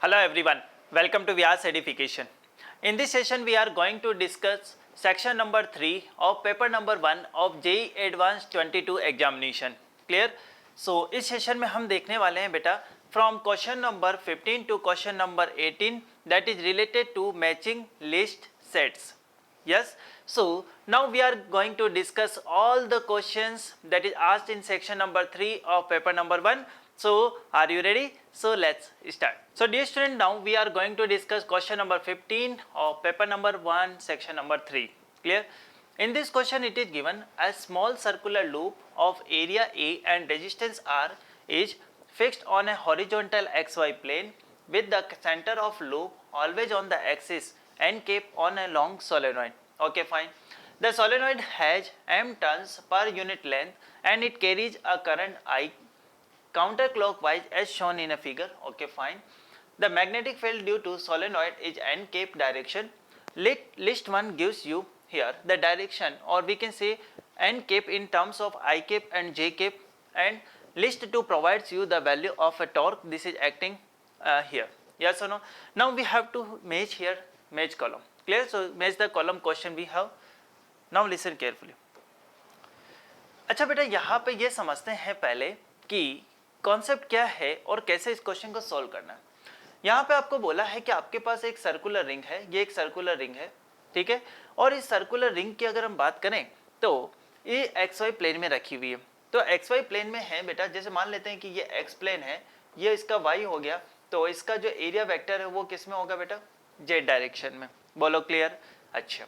Hello everyone, welcome to Vyas Edification. In this session we are going to discuss section number 3 of paper number 1 of JEE Advanced 22 examination. Clear? So इस session में हम देखने वाले हैं बेटा from question number 15 to question number 18 that is related to matching list sets. Yes, so now we are going to discuss all the questions that is asked in section number 3 of paper number 1. So are you ready? So let's start. So dear student, now we are going to discuss question number 15 of paper number 1 section number 3. Clear? In this question it is given a small circular loop of area A and resistance R is fixed on a horizontal xy plane with the center of loop always on the axis and kept on a long solenoid. Okay, fine. The solenoid has m turns per unit length and it carries a current I counterclockwise as shown in a figure. Okay, fine. The magnetic field due to solenoid is n cape direction. List 1 gives you here the direction, or we can say n cape in terms of I cape and j cape, and list 2 provides you the value of a torque. This is acting here. Yes or no? Now we have to match here, match column. Clear? So match the column question we have. Now listen carefully. अच्छा बेटा, यहाँ पे ये समझते हैं पहले कि concept क्या है और कैसे इस क्वेश्चन को सॉल्व करना है। यहाँ पे आपको बोला है कि आपके पास एक सर्कुलर रिंग है, ये एक सर्कुलर रिंग है, ठीक है। और इस सर्कुलर रिंग की अगर हम बात करें तो ये एक्स वाई प्लेन में रखी हुई है। तो एक्स वाई प्लेन में है बेटा, जैसे मान लेते हैं कि ये एक्स प्लेन है, ये इसका वाई हो गया, तो इसका जो एरिया वेक्टर है वो किस में होगा बेटा? जेड डायरेक्शन में। बोलो क्लियर? अच्छा,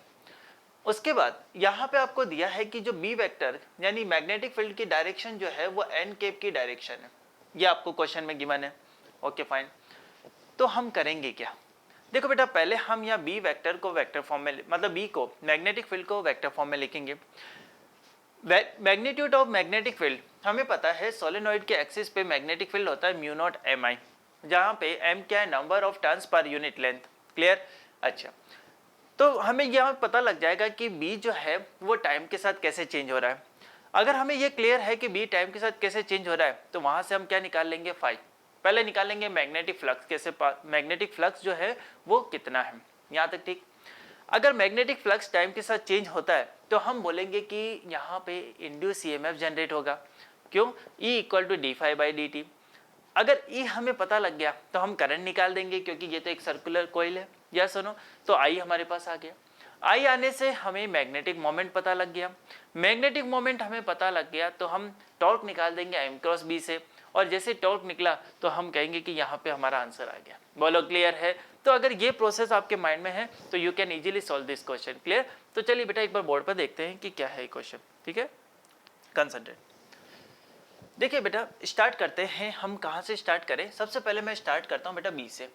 उसके बाद यहाँ पे आपको दिया है कि जो बी वेक्टर यानी मैग्नेटिक फील्ड की डायरेक्शन जो है वो एन केप की डायरेक्शन है, ये आपको क्वेश्चन में गिवन है। ओके फाइन, तो हम करेंगे क्या? देखो बेटा, पहले हम यहाँ बी वेक्टर को वेक्टर फॉर्म में, मतलब बी को मैग्नेटिक फील्ड को वेक्टर फॉर्म में लिखेंगे। मैग्नीट्यूड ऑफ मैग्नेटिक फील्ड हमें पता है, सोलेनॉइड के एक्सिस पे मैग्नेटिक फील्ड होता है म्यू नॉट एम आई, जहाँ पे एम क्या है? Number of turns per unit length. Clear? अच्छा, तो हमें यहाँ पता लग जाएगा कि बी जो है वो टाइम के साथ कैसे चेंज हो रहा है। अगर हमें ये क्लियर है कि बी टाइम के साथ कैसे चेंज हो रहा है, तो वहां से हम क्या निकाल लेंगे? फाई। पहले निकालेंगे मैग्नेटिक फ्लक्स, कैसे मैग्नेटिक फ्लक्स जो है वो कितना है, यहाँ तक ठीक। अगर मैग्नेटिक फ्लक्स टाइम के साथ चेंज होता है तो हम बोलेंगे कि यहाँ पे इंड्यूस ईएमएफ जनरेट होगा। क्यों? E equal to D phi by D T. अगर E हमें पता लग गया तो हम करंट निकाल देंगे, क्योंकि ये तो एक सर्कुलर कॉइल है। या सुनो, तो I हमारे पास आ गया। I आने से हमें मैग्नेटिक मोमेंट पता लग गया। मैग्नेटिक मोमेंट हमें पता लग गया तो हम टॉर्क निकाल देंगे M क्रॉस B से, और जैसे टॉर्क निकला तो हम कहेंगे कि यहाँ पे हमारा आंसर आ गया। बोलो क्लियर है? तो अगर ये प्रोसेस आपके माइंड में है तो you can easily solve this question. Clear? तो चलिए बेटा एक बार बोर्ड पर देखते हैं कि क्या है क्वेश्चन। ठीक है, कंसंट्रेट। देखिए बेटा, स्टार्ट करते हैं। हम कहाँ से स्टार्ट करें? सबसे पहले मैं स्टार्ट करता हूँ बेटा बी से।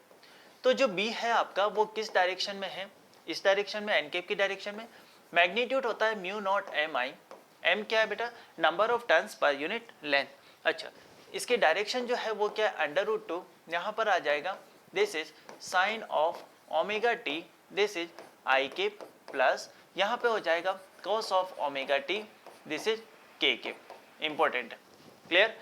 तो जो बी है आपका वो किस डायरेक्शन में है? इस डायरेक्शन में, एन केप की डायरेक्शन में। मैग्नीट्यूड होता है म्यू नॉट एम आई। एम क्या है बेटा? Number of turns per unit length. अच्छा, इसकी डायरेक्शन जो है वो क्या है? अंडर रूट टू, यहाँ पर आ जाएगा this is sine of omega T, this is I cap, plus यहाँ पे हो जाएगा cos of omega T, this is K cap. Important है। क्लियर?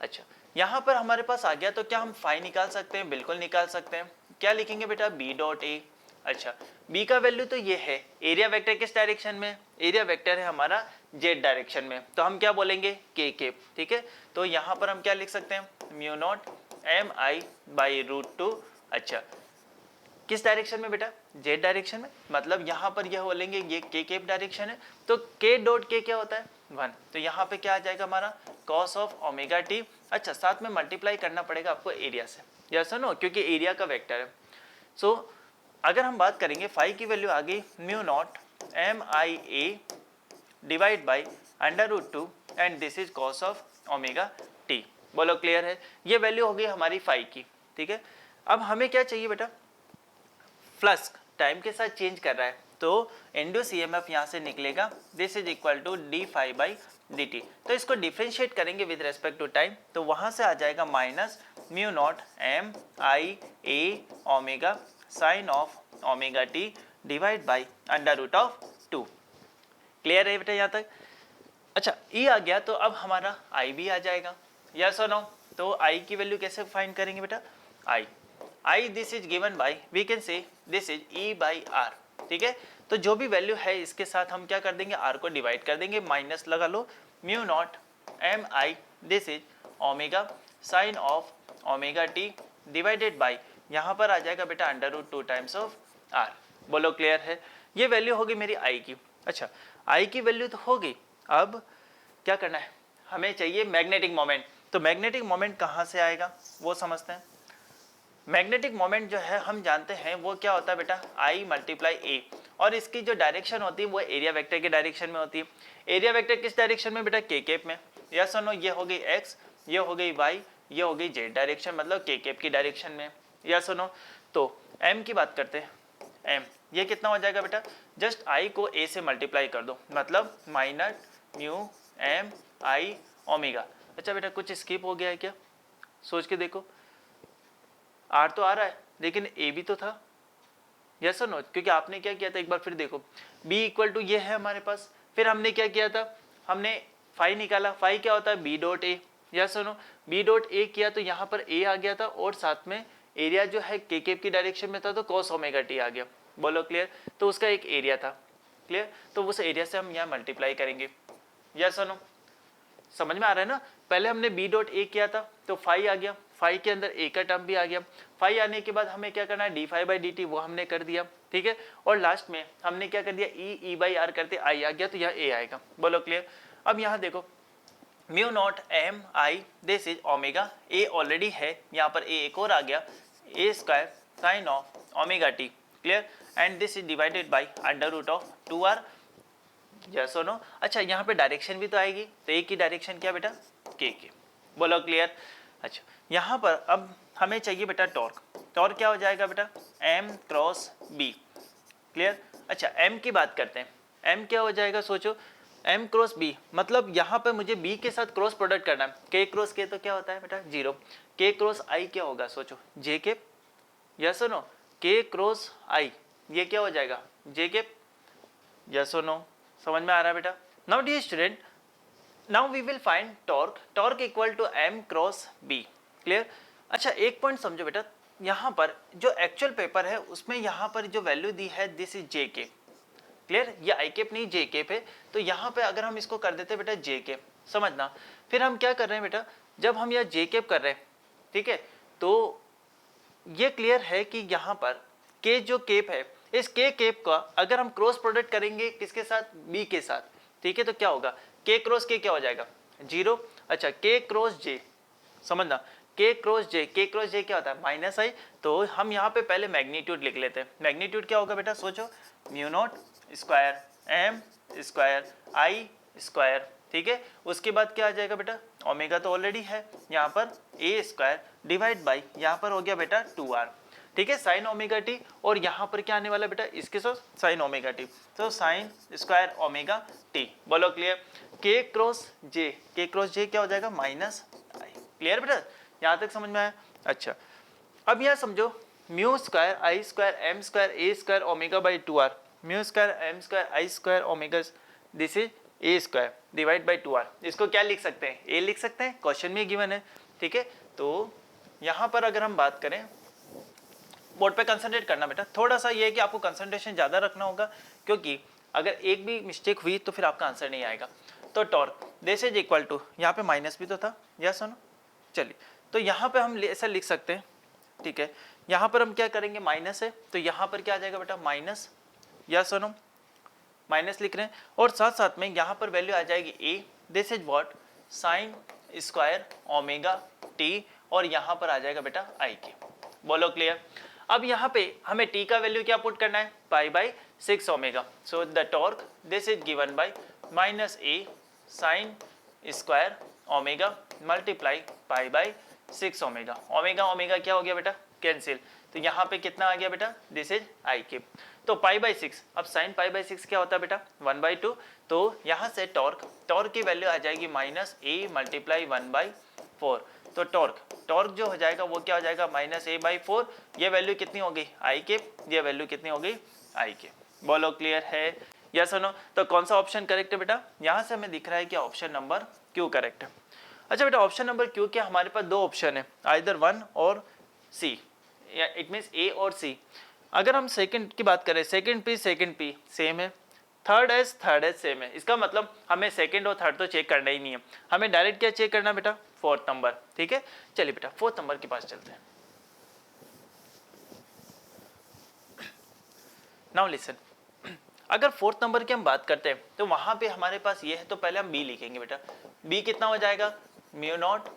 अच्छा, यहाँ पर हमारे पास आ गया, तो क्या हम फाई निकाल सकते हैं? बिल्कुल निकाल सकते हैं। क्या लिखेंगे बेटा? B dot A. अच्छा, बी का वैल्यू तो ये है। एरिया वेक्टर किस डायरेक्शन में? एरिया वेक्टर है हमारा जेड डायरेक्शन में, तो हम क्या बोलेंगे? के केप। ठीक है, तो यहाँ पर हम क्या लिख सकते हैं? Mu not M I by root two. अच्छा, किस डायरेक्शन में बेटा? जेड डायरेक्शन में, मतलब यहाँ पर यह बोलेंगे ये के केप डायरेक्शन है, तो के डॉट के क्या होता है? 1। तो यहाँ पे क्या आ जाएगा हमारा? Cos of omega T. अच्छा, साथ में मल्टीप्लाई करना पड़ेगा आपको एरिया से। यस नो, क्योंकि एरिया का वेक्टर है। सो अगर हम बात करेंगे, फाई की वैल्यू आ गई mu not M I A divide by under root two, and this is cos of omega T. बोलो क्लियर है? ये वैल्यू हो गई हमारी फाई की। ठीक है, अब हमें क्या चाहिए बेटा? फ्लक्स टाइम के साथ चेंज कर रहा है, तो इंड्यूस ईएमएफ यहाँ से निकलेगा, this is equal to D phi by D T. तो इसको डिफ्रेंशिएट करेंगे विद रेस्पेक्ट टू टाइम, तो वहाँ से आ जाएगा minus mu not M I A omega sine of omega T divide by under root of 2। Clear है बेटा यहाँ तक? अच्छा, ई आ गया, तो अब हमारा आई भी आ जाएगा। यस और नो? तो आई की वैल्यू कैसे फाइंड करेंगे बेटा? I I this is given by, we can say this is E by R, ठीक है। तो जो भी वैल्यू है इसके साथ हम क्या कर देंगे, आर को डिवाइड कर देंगे, माइनस लगा लो mu not M I this is omega sine of omega T divided by, यहाँ पर आ जाएगा बेटा under root 2 times of R. बोलो क्लियर है। ये वैल्यू होगी मेरी आई की। अच्छा, आई की वैल्यू तो होगी, अब क्या करना है, हमें चाहिए मैग्नेटिक मोमेंट। तो मैग्नेटिक मोमेंट कहाँ से आएगा वो समझते हैं। मैग्नेटिक मोमेंट जो है हम जानते हैं वो क्या होता है बेटा, आई मल्टीप्लाई ए, और इसकी जो डायरेक्शन होती है वो एरिया वेक्टर के डायरेक्शन में होती है। एरिया वेक्टर किस डायरेक्शन में बेटा, के कैप में। या सुनो, ये हो गई एक्स, ये हो गई वाई, ये हो गई जेड डायरेक्शन, मतलब के कैप की डायरेक्शन में। या सुनो, तो एम की बात करते हैं, एम ये कितना हो जाएगा बेटा, जस्ट आई को ए से मल्टीप्लाई कर दो, मतलब माइनस म्यू एम आई ओमेगा। अच्छा बेटा, कुछ स्किप हो गया है क्या, सोच के देखो। आर तो आ रहा है लेकिन ए भी तो था, यस और नो, क्योंकि आपने क्या किया था एक बार फिर देखो, बी इक्वल टू ये है हमारे पास, फिर हमने क्या किया था, हमने फाई निकाला, फाई क्या होता है बी डॉट ए, यस और नो, बी डॉट ए किया तो यहाँ पर ए आ गया था, और साथ में एरिया जो है के कैप की डायरेक्शन में था तो कॉस ओमेगा टी आ गया। बोलो क्लियर। तो उसका एक एरिया था, क्लियर, तो उस एरिया से हम यहाँ मल्टीप्लाई करेंगे। यस और नो, समझ में आ रहा है ना। पहले हमने बी डॉट ए किया था तो फाई आ गया, फाई के अंदर ए का टर्म भी आ गया, फाई आने के बाद हमें क्या करना है, D phi by D T वो हमने कर दिया, ठीक है। और लास्ट में हमने क्या कर दिया, ई बाई आर करते आई आ गया, तो यह ए आएगा। बोलो क्लियर। अब यहाँ देखो, mu not M I this is omega, A already है, यहाँ पर ए एक और आ गया, A square sine of omega T, clear, and this is divided by under root of 2r। Yes और नो। अच्छा, यहाँ पे डायरेक्शन भी तो आएगी, तो ए की डायरेक्शन क्या बेटा, के। बोलो क्लियर। अच्छा, यहाँ पर अब हमें चाहिए बेटा टॉर्क। टॉर्क क्या हो जाएगा बेटा, एम क्रॉस बी, क्लियर। अच्छा, एम की बात करते हैं, एम क्या हो जाएगा, सोचो, एम क्रॉस बी, मतलब यहाँ पे मुझे बी के साथ क्रॉस प्रोडक्ट करना है, के क्रॉस के तो क्या होता है बेटा 0, के क्रॉस आई क्या होगा, सोचो जे के, यस और नो, के क्रॉस आई ये क्या हो जाएगा, जे के, यस और नो, समझ में आ रहा है बेटा। Now dear student, now we will find torque, torque equal to M cross B, clear. अच्छा, एक पॉइंट समझो बेटा, यहाँ पर जो एक्चुअल पेपर है उसमें यहाँ पर जो वैल्यू दी है this is J k, clear, ये आई कैप नहीं जे कैप है, तो यहाँ पे अगर हम इसको कर देते बेटा जे कैप, समझना। फिर हम क्या कर रहे हैं बेटा, जब हम यह जे कैप कर रहे हैं, ठीक है, तो ये क्लियर है कि यहाँ पर के जो कैप है, इस के कैप का अगर हम क्रॉस प्रोडक्ट करेंगे किसके साथ, बी के साथ, ठीक है, तो क्या होगा, के क्रॉस के क्या हो जाएगा 0। अच्छा, के क्रॉस जे, समझना, के क्रॉस जे, के क्रॉस जे क्या होता है माइनस आई, तो हम यहाँ पे पहले मैग्नीट्यूड लिख लेते हैं। मैग्नीट्यूड क्या होगा बेटा, सोचो, mu nought square M square I square, ठीक है। उसके बाद क्या आ जाएगा बेटा, ओमेगा तो ऑलरेडी है, यहाँ पर ए स्क्वायर डिवाइड बाई, यहाँ पर हो गया बेटा 2r, ठीक है, साइन ओमेगा टी, और यहाँ पर क्या आने वाला बेटा, इसके साथ साइन ओमेगा टी, तो साइन स्क्वायर ओमेगा टी। बोलो क्लियर। के क्रॉस जे, के क्रॉस जे क्या हो जाएगा माइनस आई, क्लियर बेटा, यहाँ तक समझ में आया। अच्छा, अब यहाँ समझो, mu square I square M square A square omega by 2r, mu square M square I square omega this is A square divide by 2r, इसको क्या लिख सकते हैं, ए लिख सकते हैं, क्वेश्चन में गिवन है, ठीक है। तो यहाँ पर अगर हम बात करें, बोर्ड पे कंसंट्रेट करना बेटा, थोड़ा सा ये है कि आपको कंसंट्रेशन ज़्यादा रखना होगा, क्योंकि अगर एक भी मिस्टेक हुई तो फिर आपका आंसर नहीं आएगा। तो torque this is equal to, यहाँ पे माइनस भी तो था, या सुनो, चलिए, तो यहाँ पे हम ऐसा लिख सकते हैं, ठीक है, यहाँ पर हम क्या करेंगे, माइनस है, तो यहाँ पर क्या आ जाएगा बेटा माइनस, या सुनो, माइनस लिख रहे हैं, और साथ साथ में यहाँ पर वैल्यू आ जाएगी A, this is what, sine square omega T, और यहाँ पर आ जाएगा बेटा आई के। बोलो क्लियर। अब यहाँ पे हमें टी का वैल्यू क्या पुट करना है, पाई by 6 omega, so the torque this is given by minus A sign square omega multiply pi by 6 omega, omega omega क्या हो गया बेटा कैंसिल, तो यहाँ पे कितना आ गया बेटा, दिस इज आई के, तो पाई बाई 6, अब साइन पाई बाई 6 क्या होता है बेटा 1/2, तो यहाँ से टॉर्क, टॉर्क की वैल्यू आ जाएगी माइनस ए मल्टीप्लाई 1/4, तो टॉर्क जो हो जाएगा वो क्या हो जाएगा माइनस ए बाई 4, ये वैल्यू कितनी हो गई आई के, ये वैल्यू कितनी हो गई आई के। बोलो क्लियर है, यस और नो। तो कौन सा ऑप्शन करेक्ट है बेटा, यहाँ से हमें दिख रहा है कि ऑप्शन नंबर क्यू करेक्ट है। अच्छा बेटा, ऑप्शन नंबर क्यू के हमारे पास दो ऑप्शन है, आइदर 1 और सी, इट मीन्स ए और सी। अगर हम सेकंड की बात करें, सेकंड पी सेम है, थर्ड एस सेम है। इसका मतलब हमें सेकंड और थर्ड तो चेक करना ही नहीं है, हमें डायरेक्ट क्या चेक करना बेटा, फोर्थ नंबर। ठीक है, चलिए बेटा फोर्थ नंबर के पास चलते हैं। नाउ लिसन, अगर फोर्थ नंबर की हम बात करते हैं तो वहां पे हमारे पास ये है, तो पहले हम बी लिखेंगे बेटा। बी कितना हो जाएगा, म्यू नॉट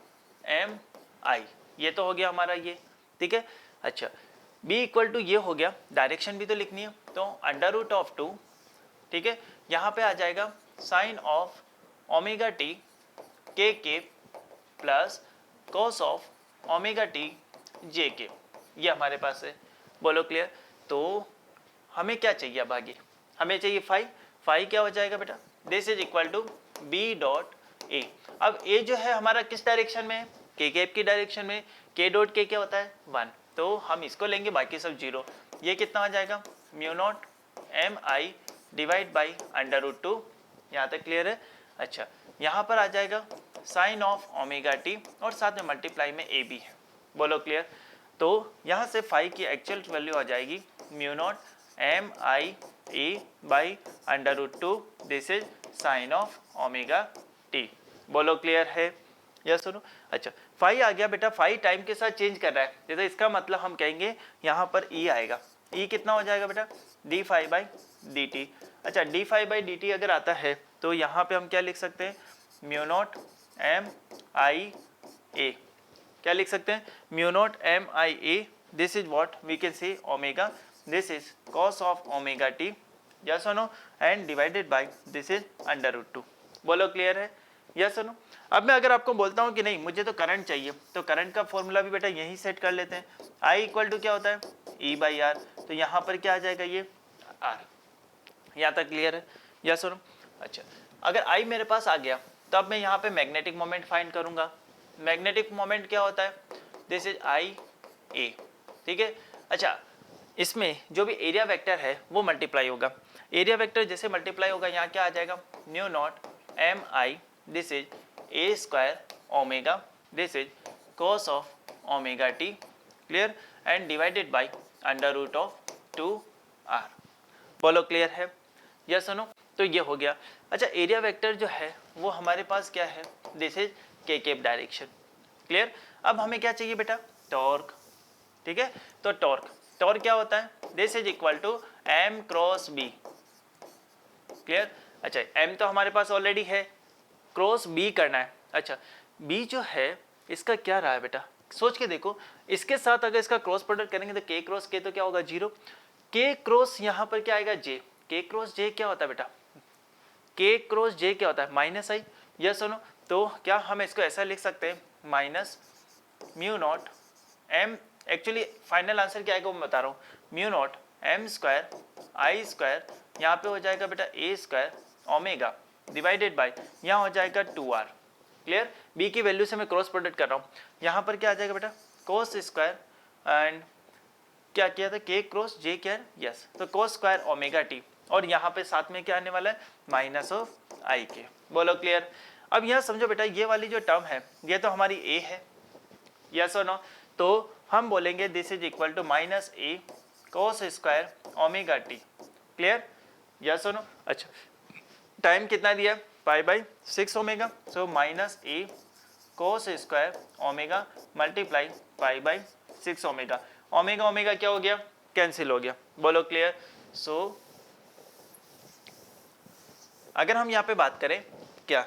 एम आई, ये तो हो गया हमारा ये। ठीक है, अच्छा b इक्वल टू ये हो गया, डायरेक्शन भी तो लिखनी है, तो अंडर रूट ऑफ 2, ठीक है, यहाँ पे आ जाएगा साइन ऑफ ओमेगा टी के plus cos of omega T J के, ये हमारे पास है। बोलो क्लियर। तो हमें क्या चाहिए अब आगे, हमें चाहिए फाई क्या हो जाएगा बेटा, this is equal to B dot A. अब ए जो है हमारा किस डायरेक्शन में है, के कैप की डायरेक्शन में, के डॉट के क्या होता है 1, तो हम इसको लेंगे, बाकी सब 0। ये कितना आ जाएगा, mu not M I divide by under root 2, यहाँ तक क्लियर है। अच्छा, यहाँ पर आ जाएगा साइन ऑफ ओमेगा टी और साथ में मल्टीप्लाई में ए बी है। बोलो क्लियर। तो यहाँ से फाई की एक्चुअल वैल्यू आ जाएगी mu not M I A by under root 2, this is sine of omega T. बोलो क्लियर है या सुनो। अच्छा, फाई आ गया बेटा, फाई टाइम के साथ चेंज कर रहा है, जैसे इसका मतलब हम कहेंगे यहाँ पर ई आएगा, ई कितना हो जाएगा बेटा, D phi by D T. अच्छा, D phi by D T अगर आता है तो यहाँ पे हम क्या लिख सकते हैं, mu not M I A, क्या लिख सकते हैं, mu not M I A, this is what we can say omega, this is cos of omega T, yes और no, and divided by this is under root 2। बोलो clear है, yes और no. अब मैं अगर आपको बोलता हूँ कि नहीं मुझे तो करंट चाहिए, तो करंट का फॉर्मूला भी बेटा यही सेट कर लेते हैं, I इक्वल टू क्या होता है, E बाई आर, तो यहाँ पर क्या आ जाएगा, ये R। यहाँ तक क्लियर है, यस और नो। अच्छा, अगर I मेरे पास आ गया तो अब मैं यहाँ पे मैग्नेटिक मोमेंट फाइंड करूंगा। मैग्नेटिक मोमेंट क्या होता है, दिस इज I A, ठीक है। अच्छा, इसमें जो भी एरिया वेक्टर है वो मल्टीप्लाई होगा, एरिया वेक्टर जैसे मल्टीप्लाई होगा, यहाँ क्या आ जाएगा, mu not M I, this is A square omega, this is cos of omega T, clear, and divided by under root of 2r। बोलो क्लियर है, यस और नो। तो ये हो गया। अच्छा, एरिया वेक्टर जो है वो हमारे पास क्या है, this is K cap direction, clear. अब हमें क्या चाहिए बेटा, टॉर्क, ठीक है। तो टॉर्क क्या होता है, this is equal to M cross B, clear. अच्छा, एम तो हमारे पास ऑलरेडी है, क्रॉस बी करना है। अच्छा, बी जो है इसका क्या रहा है बेटा, सोच के देखो, इसके साथ अगर इसका क्रॉस प्रोडक्ट करेंगे तो के क्रॉस के तो क्या होगा 0, के क्रॉस यहाँ पर क्या आएगा जे, के क्रॉस जे क्या होता है बेटा, के क्रॉस जे क्या होता है माइनस आई, यस और नो। तो क्या हम इसको ऐसा लिख सकते हैं, minus mu not M, actually final answer क्या आएगा वो बता रहा हूँ, mu not M square I square, यहाँ पे हो जाएगा बेटा A square omega divided by, यहाँ हो जाएगा 2r, क्लियर। b की वैल्यू से मैं क्रॉस प्रोडक्ट कर रहा हूँ, यहाँ पर क्या आ जाएगा बेटा, कोस स्क्वायर एंड क्या किया था, के क्रॉस जे क्या है, यस, तो कोस स्क्वायर ओमेगा टी, और यहाँ पे साथ में क्या आने वाला है, माइनस ऑफ आई के। बोलो क्लियर। अब यहाँ समझो बेटा, ये वाली जो टर्म है ये तो हमारी a है, यस और नो, तो हम बोलेंगे this is equal to minus A cos square omega T, clear, yes और नो। अच्छा, टाइम कितना दिया, pi by 6 omega, so minus A cos square omega multiply pi by 6 omega, omega omega क्या हो गया, कैंसिल हो गया। बोलो क्लियर। सो अगर हम यहाँ पे बात करें, क्या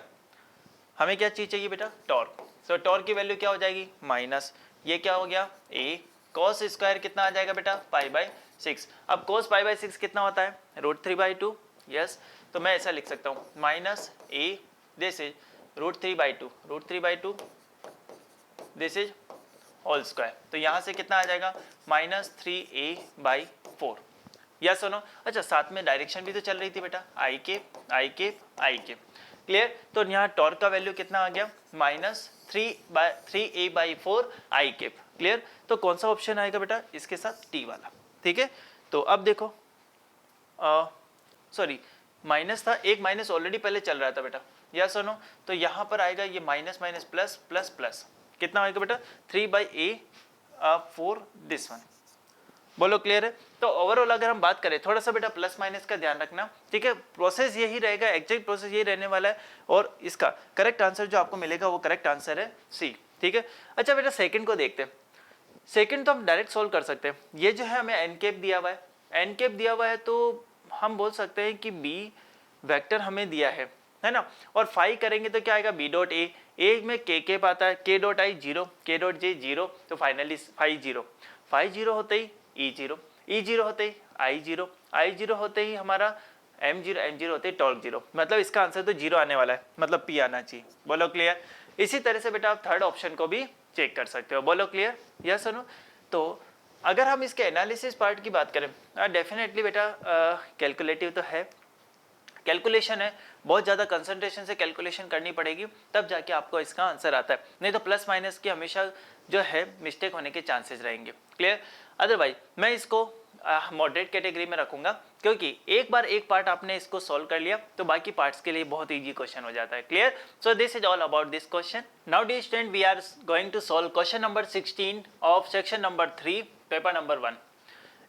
हमें क्या चीज चाहिए बेटा, टॉर्क। सो टॉर्क की वैल्यू क्या हो जाएगी, माइनस, ये क्या हो गया, ए कॉस स्क्वायर कितना आ जाएगा बेटा, पाई बाई 6। अब कॉस पाई बाई 6 कितना होता है, √3/2, यस। तो मैं ऐसा लिख सकता हूँ, minus A, this is √3/2, this is whole square, तो यहाँ से कितना आ जाएगा, -3a/4, यस और नो। अच्छा, साथ में डायरेक्शन भी तो चल रही थी बेटा, आई के, क्लियर। तो यहाँ टॉर्क का वैल्यू कितना आ गया, -3a/4 आई के, क्लियर। तो कौन सा ऑप्शन आएगा बेटा, इसके साथ टी वाला, ठीक है। तो अब देखो, सॉरी माइनस था, एक माइनस ऑलरेडी पहले चल रहा था बेटा, यस और नो। तो यहाँ पर आएगा ये minus minus plus plus plus, कितना आएगा बेटा, 3/a/4 दिस वन, बोलो क्लियर है। तो ओवरऑल अगर हम बात करें, थोड़ा सा बेटा प्लस माइनस का ध्यान रखना, ठीक है। प्रोसेस यही रहेगा, एग्जैक्ट प्रोसेस यही रहने वाला है, और इसका करेक्ट आंसर जो आपको मिलेगा वो करेक्ट आंसर है सी, ठीक है। अच्छा बेटा सेकंड को देखते हैं। सेकंड तो हम डायरेक्ट सोल्व कर सकते हैं। ये जो है हमें एन कैप दिया हुआ है, एन कैप दिया हुआ है, तो हम बोल सकते हैं कि बी वेक्टर हमें दिया है ना, और फाई करेंगे तो क्या आएगा, बी डॉट ए में के कैप आता है, के डॉट आई जीरो, के डॉट जे जीरो, तो फाइनली फाई जीरो होते ही ई जीरो होते ही आई जीरो होते ही हमारा एम जीरो होते ही टॉर्क जीरो, मतलब इसका आंसर तो जीरो आने वाला है, मतलब पी आना चाहिए। बोलो क्लियर। इसी तरह से बेटा आप थर्ड ऑप्शन को भी चेक कर सकते हो। बोलो क्लियर, यस सुनो। तो अगर हम इसके एनालिसिस पार्ट की बात करें, डेफिनेटली बेटा कैलकुलेटिव तो है, कैलकुलेशन है, बहुत ज़्यादा कंसंट्रेशन से कैलकुलेशन करनी पड़ेगी, तब जाके आपको इसका आंसर आता है, नहीं तो प्लस माइनस की हमेशा जो है मिस्टेक होने के चांसेस रहेंगे। क्लियर। अदरवाइज मैं इसको मॉडरेट कैटेगरी में रखूंगा, क्योंकि एक बार एक पार्ट आपने इसको सॉल्व कर लिया तो बाकी पार्ट्स के लिए बहुत इजी क्वेश्चन हो जाता है। Clear. So this is all about this question. Now dear student, we are going to solve question number 16 of section number 3 paper number 1।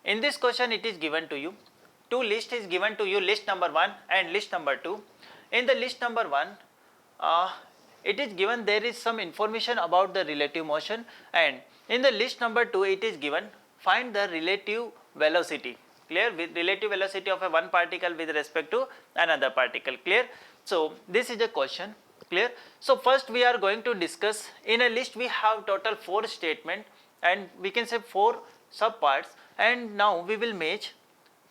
In this question it is given to you, two list is given to you, list number 1 and list number 2. In the list number 1 it is given there is some information about the relative motion, and in the list number 2 it is given find the relative velocity. Clear. With relative velocity of a one particle with respect to another particle. Clear. So this is a question. Clear. So first we are going to discuss, in a list we have total 4 statement and we can say 4 sub parts, and now we will match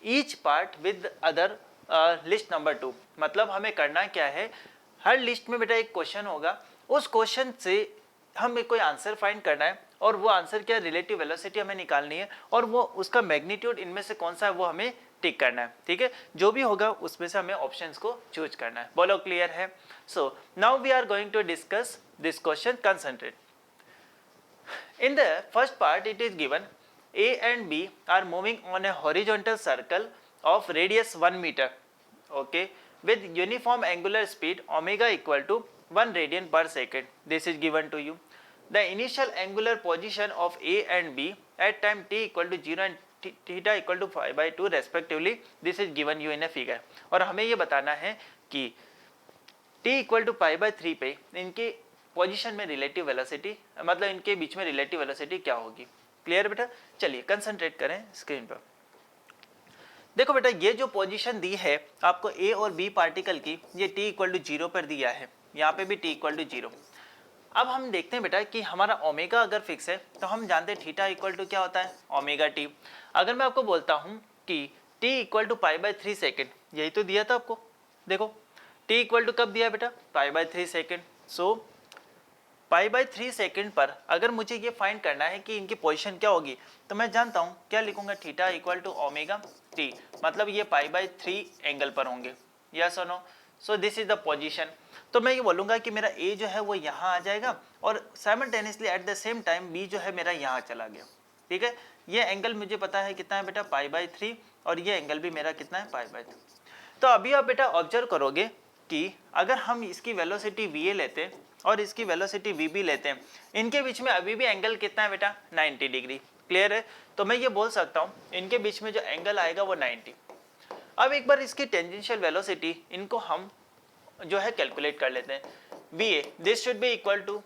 each part with other list number 2. मतलब हमें करना क्या है, हर list में बेटा एक question होगा, उस क्वेश्चन से हमें कोई आंसर फाइंड करना है, और वो आंसर क्या, रिलेटिव वेलोसिटी हमें निकालनी है, और वो उसका मैग्नीट्यूड इनमें से कौन सा है वो हमें टिक करना है। ठीक है, जो भी होगा उसमें से हमें ऑप्शंस को चूज करना है। बोलो क्लियर है। So now we are going to discuss this question, concentrate. In the first part it is given A and B are moving on a horizontal circle of radius 1 meter, okay, with uniform angular speed omega equal to 1 radian per second. This is given to you. The initial angular position of A and B at time t equal to 0 and theta equal to pi by 2 respectively. This is given you in a figure. और हमें ये बताना है कि t equal to pi by 3 पे इनके position में relative velocity, मतलब इनके बीच में रिलेटिव वेलोसिटी क्या होगी। क्लियर बेटा। चलिए कंसंट्रेट करें स्क्रीन पर। देखो बेटा, ये जो पोजीशन दी है आपको ए और बी पार्टिकल की, ये t इक्वल टू 0 पर दिया है, यहाँ पे भी t इक्वल टू 0। अब हम देखते हैं बेटा कि हमारा ओमेगा अगर फिक्स है तो हम जानते हैं थीटा इक्वल टू क्या होता है, ओमेगा टी। अगर मैं आपको बोलता हूँ कि t equal to pi by 3 second, यही तो दिया था आपको। देखो t इक्वल टू कब दिया बेटा, पाई by 3 second. So pi by 3 second पर अगर मुझे ये फाइंड करना है कि इनकी पोजीशन क्या होगी, तो मैं जानता हूँ क्या लिखूंगा, theta equal to omega T, मतलब ये पाई बाय 3 एंगल पर होंगे। यस और no. So this is the position. तो मैं ये बोलूँगा कि मेरा ए जो है वो यहाँ आ जाएगा, और simultaneously at the same time B जो है मेरा यहाँ चला गया। ठीक है, ये एंगल मुझे पता है कितना है बेटा, पाई बाय 3, और ये एंगल भी मेरा कितना है, पाई बाय 3। तो अभी आप बेटा ऑब्जर्व करोगे कि अगर हम इसकी वेलोसिटी वी ए लेते हैं और इसकी वेलोसिटी वी बी लेते हैं, इनके बीच में अभी भी एंगल कितना है बेटा, 90 डिग्री। क्लियर है। तो मैं ये बोल सकता हूँ इनके बीच में जो एंगल आएगा वो 90। अब एक बार इसकी टेंजेंशियल वेलोसिटी इनको हम जो है कैलकुलेट कर लेते हैं। V A this should be equal to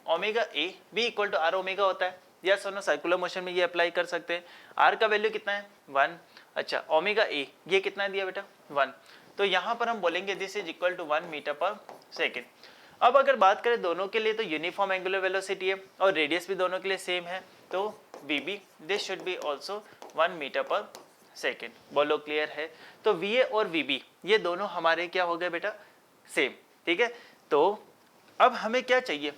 omega A, B equal to are omega होता है। यस और नो, सर्कुलर मोशन में ये अप्लाई कर सकते हैं। आर का वैल्यू कितना है, 1। अच्छा, ओमेगा ए ये कितना दिया बेटा, 1। तो यहाँ पर हम बोलेंगे this is equal to 1 metre per second. अब अगर बात करें दोनों के लिए तो यूनिफॉर्म एंगुलर वेलोसिटी है और रेडियस भी दोनों के लिए सेम है, तो V B this should be also 1 metre per second. बोलो क्लियर है। तो वी ए और वी बी ये दोनों हमारे क्या हो गए बेटा, सेम। ठीक है, तो अब हमें क्या चाहिए,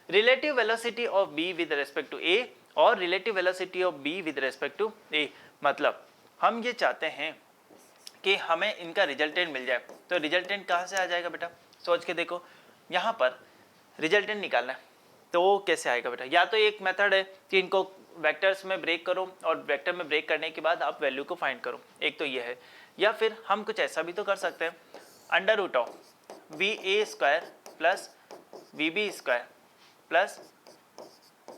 relative velocity of B with respect to A और relative velocity of B with respect to A. मतलब हम ये चाहते हैं कि हमें इनका रिजल्टेंट मिल जाए। तो रिजल्टेंट कहाँ से आ जाएगा बेटा, सोच के देखो। यहाँ पर रिजल्टेंट निकालना है तो कैसे आएगा बेटा, या तो एक मेथड है कि इनको वेक्टर्स में ब्रेक करो और वेक्टर में ब्रेक करने के बाद आप वैल्यू को फाइंड करो, एक तो ये है। या फिर हम कुछ ऐसा भी तो कर सकते हैं, under root of V A square plus V B square plus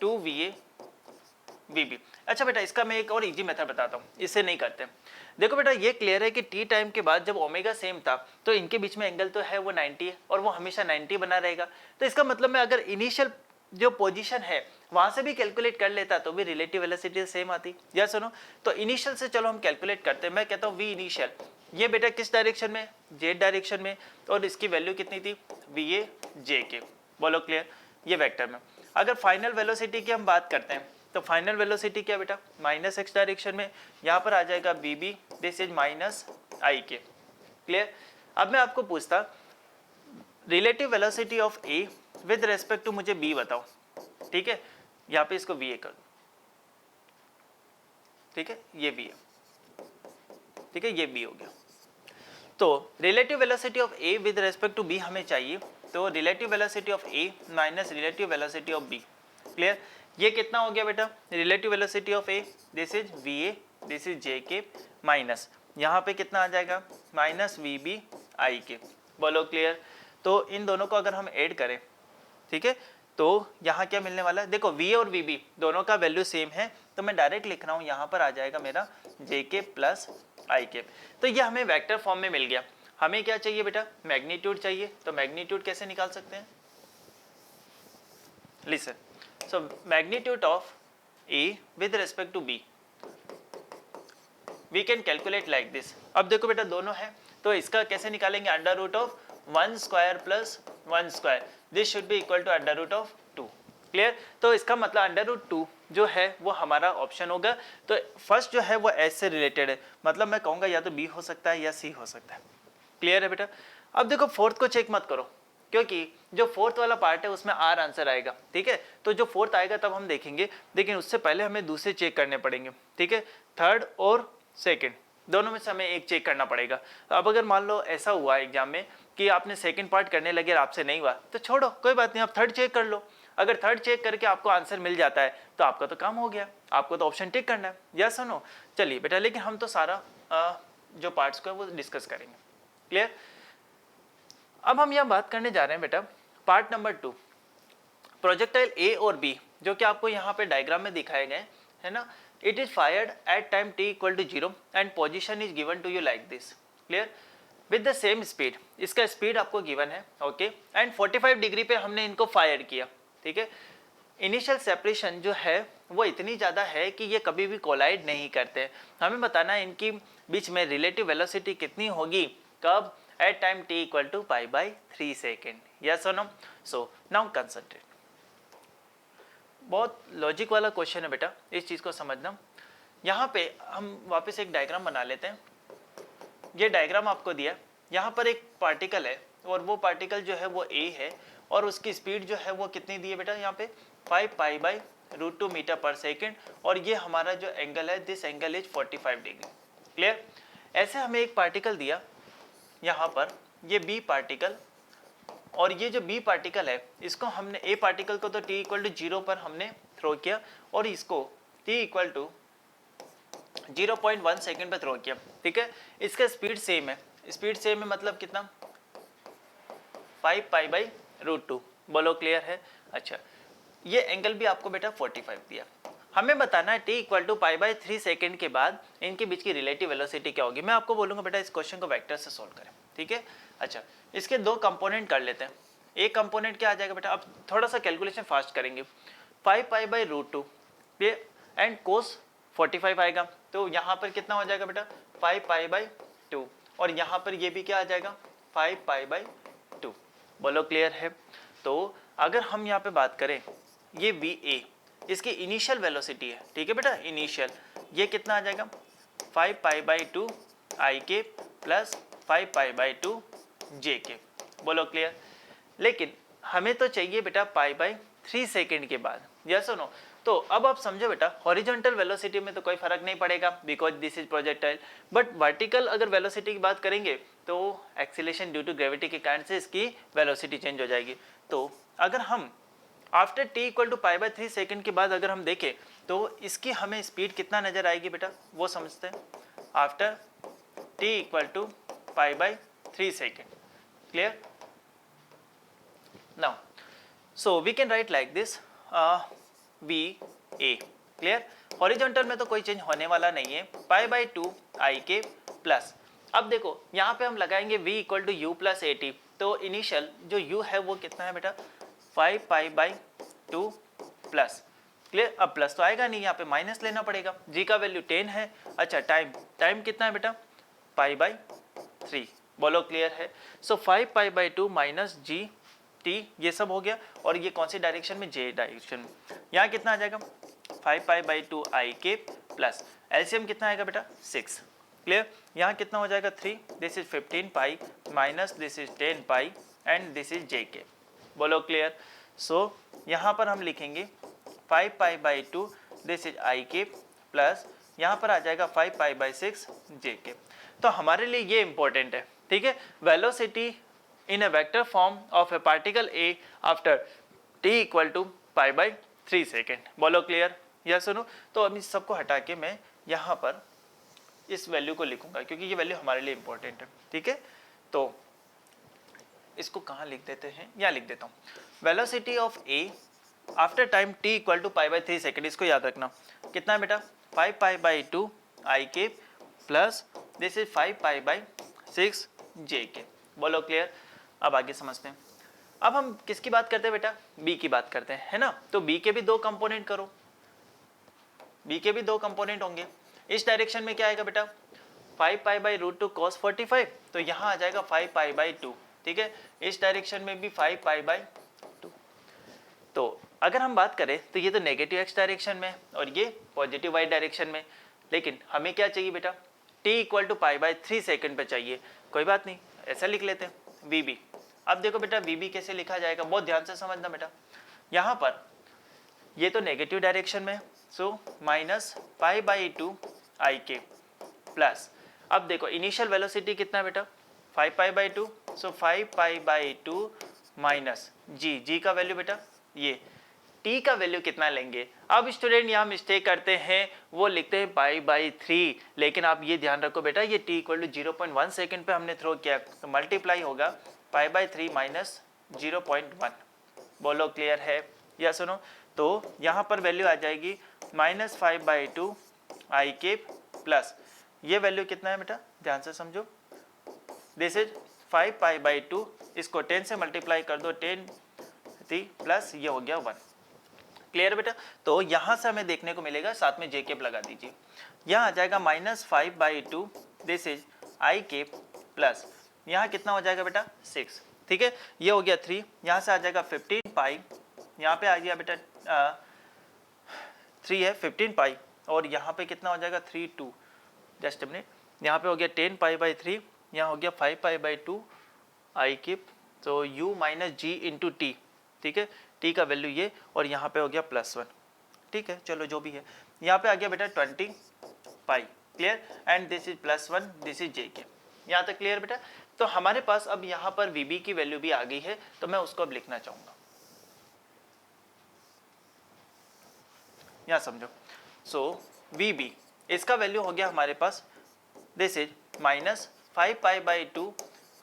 2 V A V B. अच्छा बेटा इसका मैं एक और इजी मेथड बताता हूँ, इससे नहीं करते। देखो बेटा ये क्लियर है कि टी टाइम के बाद जब ओमेगा सेम था तो इनके बीच में एंगल तो है वो 90 है और वो हमेशा 90 बना रहेगा। तो इसका मतलब मैं अगर इनिशियल जो पोजीशन है वहां से भी कैलकुलेट कर लेता तो भी रिलेटिव वेलोसिटी सेम आती। या सुनो, तो इनिशियल से चलो हम कैलकुलेट करते हैं। मैं कहता हूँ वी इनिशियल, ये बेटा किस डायरेक्शन में, जेड डायरेक्शन में, और इसकी वैल्यू कितनी थी, वी ए जे के। बोलो क्लियर, ये वेक्टर में। अगर फाइनल वेलोसिटी की हम बात करते हैं तो फाइनल वेलोसिटी क्या बेटा, माइनस एक्स डायरेक्शन में, यहाँ पर आ जाएगा B B, this is minus I के। क्लियर। अब मैं आपको पूछता relative velocity of A with respect to मुझे बी बताओ। ठीक है, यहाँ पे इसको वी ए कर दो। ठीक है, ये बी है। ठीक है, ये बी हो गया। तो relative velocity of A with respect to B हमें चाहिए, तो relative velocity of A minus relative velocity of B. Clear. ये कितना हो गया बेटा, relative velocity of A, this is V A, this is जे के, माइनस यहाँ पे कितना आ जाएगा, माइनस वी बी आई के। बोलो क्लियर। तो इन दोनों को अगर हम ऐड करें, ठीक है, तो यहाँ क्या मिलने वाला है, देखो वी ए और वी बी दोनों का वैल्यू सेम है, तो मैं डायरेक्ट लिख रहा हूँ, यहाँ पर आ जाएगा मेरा जे के प्लस आई के। तो ये हमें वेक्टर फॉर्म में मिल गया। हमें क्या चाहिए बेटा, मैग्नीट्यूड चाहिए। तो मैग्नीट्यूड कैसे निकाल सकते हैं, listen. So magnitude of A with respect to B we can calculate like this. अब देखो बेटा दोनों है, तो इसका कैसे निकालेंगे, under root of 1 square plus 1 square, this should be equal to under root of 2। Clear. तो इसका मतलब अंडर रूट 2 जो है वो हमारा ऑप्शन होगा। तो फर्स्ट जो है वो एस से रिलेटेड है, मतलब मैं कहूँगा या तो बी हो सकता है या सी हो सकता है। क्लियर है बेटा। अब देखो फोर्थ को चेक मत करो, क्योंकि जो फोर्थ वाला पार्ट है उसमें आर आंसर आएगा। ठीक है, तो जो फोर्थ आएगा तब हम देखेंगे, लेकिन उससे पहले हमें दूसरे चेक करने पड़ेंगे। ठीक है, थर्ड और सेकंड दोनों में से हमें एक चेक करना पड़ेगा। अब अगर मान लो ऐसा हुआ एग्जाम में कि आपने सेकंड पार्ट करने लगे और आपसे नहीं हुआ, तो छोड़ो कोई बात नहीं, आप थर्ड चेक कर लो। अगर थर्ड चेक करके आपको आंसर मिल जाता है तो आपका तो काम हो गया, आपको तो ऑप्शन टिक करना है। या सुनो, चलिए बेटा, लेकिन हम तो सारा जो पार्ट्स को है वो डिस्कस करेंगे। क्लियर। अब हम यहाँ बात करने जा रहे हैं बेटा पार्ट नंबर 2, प्रोजेक्टाइल ए और बी, जो कि आपको यहाँ पे डायग्राम में दिखाए गए है ना। It is fired at time t equal to 0 and position is given to you like this. Clear. With the same speed, इसका स्पीड आपको गिवन है, ओके, एंड 45 डिग्री पे हमने इनको फायर किया। ठीक है, इनिशियल सेपरेशन जो है वो इतनी ज़्यादा है कि ये कभी भी कोलाइड नहीं करते। हमें बताना है इनकी बीच में रिलेटिव वेलोसिटी कितनी होगी, कब, at time t equal to π/3 second. Yes और नो। So now concentrate. बहुत लॉजिक वाला क्वेश्चन है बेटा, इस चीज़ को समझना। यहाँ पे हम वापस एक डायग्राम बना लेते हैं। ये डायग्राम आपको दिया, यहाँ पर एक पार्टिकल है और वो पार्टिकल जो है वो a है और उसकी स्पीड जो है वो कितनी दी है बेटा, यहाँ पे 5π/√2 मीटर पर सेकेंड, और ये हमारा जो एंगल है, this angle is 45 degree. Clear. ऐसे हमें एक पार्टिकल दिया यहाँ पर, ये बी पार्टिकल, और ये जो बी पार्टिकल है इसको हमने, ए पार्टिकल को तो t इक्वल टू 0 पर हमने थ्रो किया और इसको t इक्वल टू 0.1 सेकेंड पर थ्रो किया। ठीक है, इसका स्पीड सेम है, स्पीड सेम है मतलब कितना, 5π/√2। बोलो क्लियर है। अच्छा, ये एंगल भी आपको बेटा 45 दिया। हमें बताना है t इक्वल टू π/3 सेकेंड के बाद इनके बीच की रिलेटिव वेलोसिटी क्या होगी। मैं आपको बोलूँगा बेटा इस क्वेश्चन को वेक्टर से सोल्व करें। ठीक है। अच्छा, इसके दो कंपोनेंट कर लेते हैं। एक कंपोनेंट क्या आ जाएगा बेटा, अब थोड़ा सा कैलकुलेशन फास्ट करेंगे, 5π/√2 ये एंड कोस 45 आएगा, तो यहाँ पर कितना हो जाएगा बेटा 5π/2, और यहाँ पर ये भी क्या आ जाएगा 5π/2। बोलो क्लियर है। तो अगर हम यहाँ पे बात करें, ये VA इसकी इनिशियल वेलोसिटी है। ठीक है बेटा, इनिशियल ये कितना आ जाएगा 5π/2 IK प्लस 5π/2 JK। बोलो क्लियर। लेकिन हमें तो चाहिए बेटा π/3 सेकेंड के बाद। यस और नो। तो अब आप समझो बेटा, हॉरिजॉन्टल वेलोसिटी में तो कोई फर्क नहीं पड़ेगा because this is projectile, but vertical अगर वेलोसिटी की बात करेंगे तो एक्सीलरेशन ड्यू टू ग्रेविटी के कारण से इसकी वेलोसिटी चेंज हो जाएगी। तो अगर हम after t equal to π/3 second के बाद अगर हम देखें तो इसकी हमें स्पीड कितना नजर आएगी बेटा, वो समझते हैं। After t equal to π/3 second. Clear. Now so we can write like this VA। Clear. Horizontal में तो कोई चेंज होने वाला नहीं है, पाई बाई 2 आई के प्लस। अब देखो यहाँ पे हम लगाएंगे v equal to u plus a t, तो इनिशियल जो u है वो कितना है बेटा 5 पाई बाई 2 प्लस। क्लियर, अब प्लस तो आएगा नहीं, यहाँ पे माइनस लेना पड़ेगा। g का वैल्यू 10 है। अच्छा टाइम कितना है बेटा पाई बाई 3, बोलो क्लियर है। सो 5 pi by 2 minus G T, ये सब हो गया। और ये कौन सी डायरेक्शन में, जे डायरेक्शन में। यहाँ कितना आ जाएगा 5 पाई बाई 2 आई के प्लस, एलसीएम कितना आएगा बेटा 6। क्लियर, यहाँ कितना हो जाएगा 3, this is 15 pi minus this is 10 pi and this is जे के, बोलो क्लियर। सो यहाँ पर हम लिखेंगे 5 pi by 2 this is I के प्लस, यहाँ पर आ जाएगा 5 पाई बाई 6 जे के। तो हमारे लिए ये इंपॉर्टेंट है, ठीक है। Velocity in a vector form of a particle a after t equal to pi by 3 second, बोलो क्लियर या सुनो। तो अब इस सबको हटा के मैं यहाँ पर इस वैल्यू को लिखूंगा क्योंकि ये वैल्यू हमारे लिए इंपॉर्टेंट है, ठीक है। तो इसको कहाँ लिख देते हैं, यहाँ लिख देता हूँ, velocity of a after time t equal to pi by 3 second. इसको याद रखना कितना है बेटा 5 पाई बाई 2 आई के plus this is 5 pi by 6 जे के, बोलो क्लियर। अब आगे समझते हैं। अब हम किसकी बात करते हैं बेटा, बी की बात करते हैं, है ना। तो बी के भी दो कंपोनेंट करो, बी के भी दो कंपोनेंट होंगे। इस डायरेक्शन में क्या आएगा बेटा 5 पाई बाई रूट 2 कॉस 45, तो यहाँ आ जाएगा 5 पाई बाई 2, ठीक है। इस डायरेक्शन में भी 5 पाई बाई 2। तो अगर हम बात करें तो ये तो नेगेटिव एक्स डायरेक्शन में और ये पॉजिटिव वाई डायरेक्शन में, लेकिन हमें क्या चाहिए बेटा t equal to pi by 3 second पे चाहिए। कोई बात नहीं, ऐसा लिख लेते हैं वी बी। अब देखो बेटा वी बी कैसे लिखा जाएगा, बहुत ध्यान से समझना बेटा। यहाँ पर ये तो नेगेटिव डायरेक्शन में, so minus pi by 2 I के प्लस, अब देखो इनिशियल वेलोसिटी कितना बेटा 5 pi by 2, so 5 pi by 2 minus G का वैल्यू बेटा ये, t का वैल्यू कितना लेंगे। अब स्टूडेंट यहाँ मिस्टेक करते हैं, वो लिखते हैं पाई बाई 3, लेकिन आप ये ध्यान रखो बेटा ये t इक्वल टू 0.1 सेकेंड पे हमने थ्रो किया, तो मल्टीप्लाई होगा पाई बाई 3 माइनस 0.1, बोलो क्लियर है या सुनो। तो यहाँ पर वैल्यू आ जाएगी माइनस 5 बाई 2 आई के प्लस, ये वैल्यू कितना है बेटा ध्यान से समझो, दिस इज 5 पाई बाई 2, इसको 10 से मल्टीप्लाई कर दो 10 प्लस ये हो गया 1। क्लियर बेटा। तो यहाँ से हमें देखने को मिलेगा, साथ में जे केप लगा दीजिए, यहाँ आ जाएगा minus 5 by 2 this is I cap plus, यहाँ कितना हो जाएगा बेटा 6, ठीक है। ये हो गया 3, यहाँ से आ जाएगा 15 पाई, यहाँ पे आ गया बेटा 3 है 15 पाई, और यहाँ पे कितना हो जाएगा 3 2, जस्ट मिनट, यहाँ पे हो गया 10 पाई बाई 3, यहाँ हो गया 5 पाई बाई 2 आई केप, तो u माइनस जी इंटू टी, ठीक है। t का वैल्यू ये, और यहाँ पे हो गया +1, ठीक है। चलो जो भी है, यहाँ पे आ गया बेटा 20 pi, clear, and this is +1, this is जे के, यहाँ तक क्लियर बेटा। तो हमारे पास अब यहाँ पर vb की वैल्यू भी आ गई है, तो मैं उसको अब लिखना चाहूँगा, यहाँ समझो। सो vb इसका वैल्यू हो गया हमारे पास, this is minus 5 pi by 2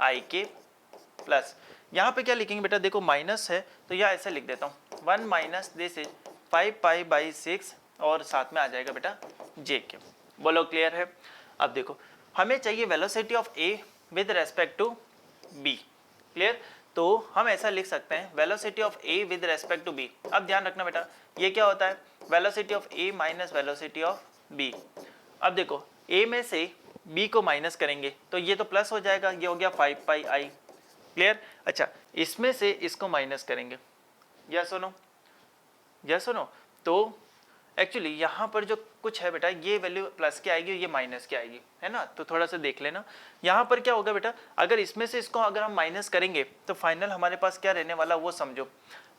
I के प्लस, यहाँ पे क्या लिखेंगे बेटा, देखो माइनस है तो यहाँ ऐसे लिख देता हूँ 1 minus this is 5 pi by 6, और साथ में आ जाएगा बेटा जे के, बोलो क्लियर है। अब देखो हमें चाहिए velocity of A with respect to b, clear. तो हम ऐसा लिख सकते हैं velocity of A with respect to b. अब ध्यान रखना बेटा ये क्या होता है, velocity of A minus velocity of b. अब देखो ए में से बी को माइनस करेंगे तो ये तो प्लस हो जाएगा, ये हो गया 5 पाई आई, क्लियर। अच्छा इसमें से इसको माइनस करेंगे, या सुनो, तो एक्चुअली यहाँ पर जो कुछ है बेटा, ये वैल्यू प्लस की आएगी, ये माइनस की आएगी, है ना। तो थोड़ा सा देख लेना, यहाँ पर क्या होगा बेटा, अगर इसमें से इसको अगर हम माइनस करेंगे तो फाइनल हमारे पास क्या रहने वाला वो समझो,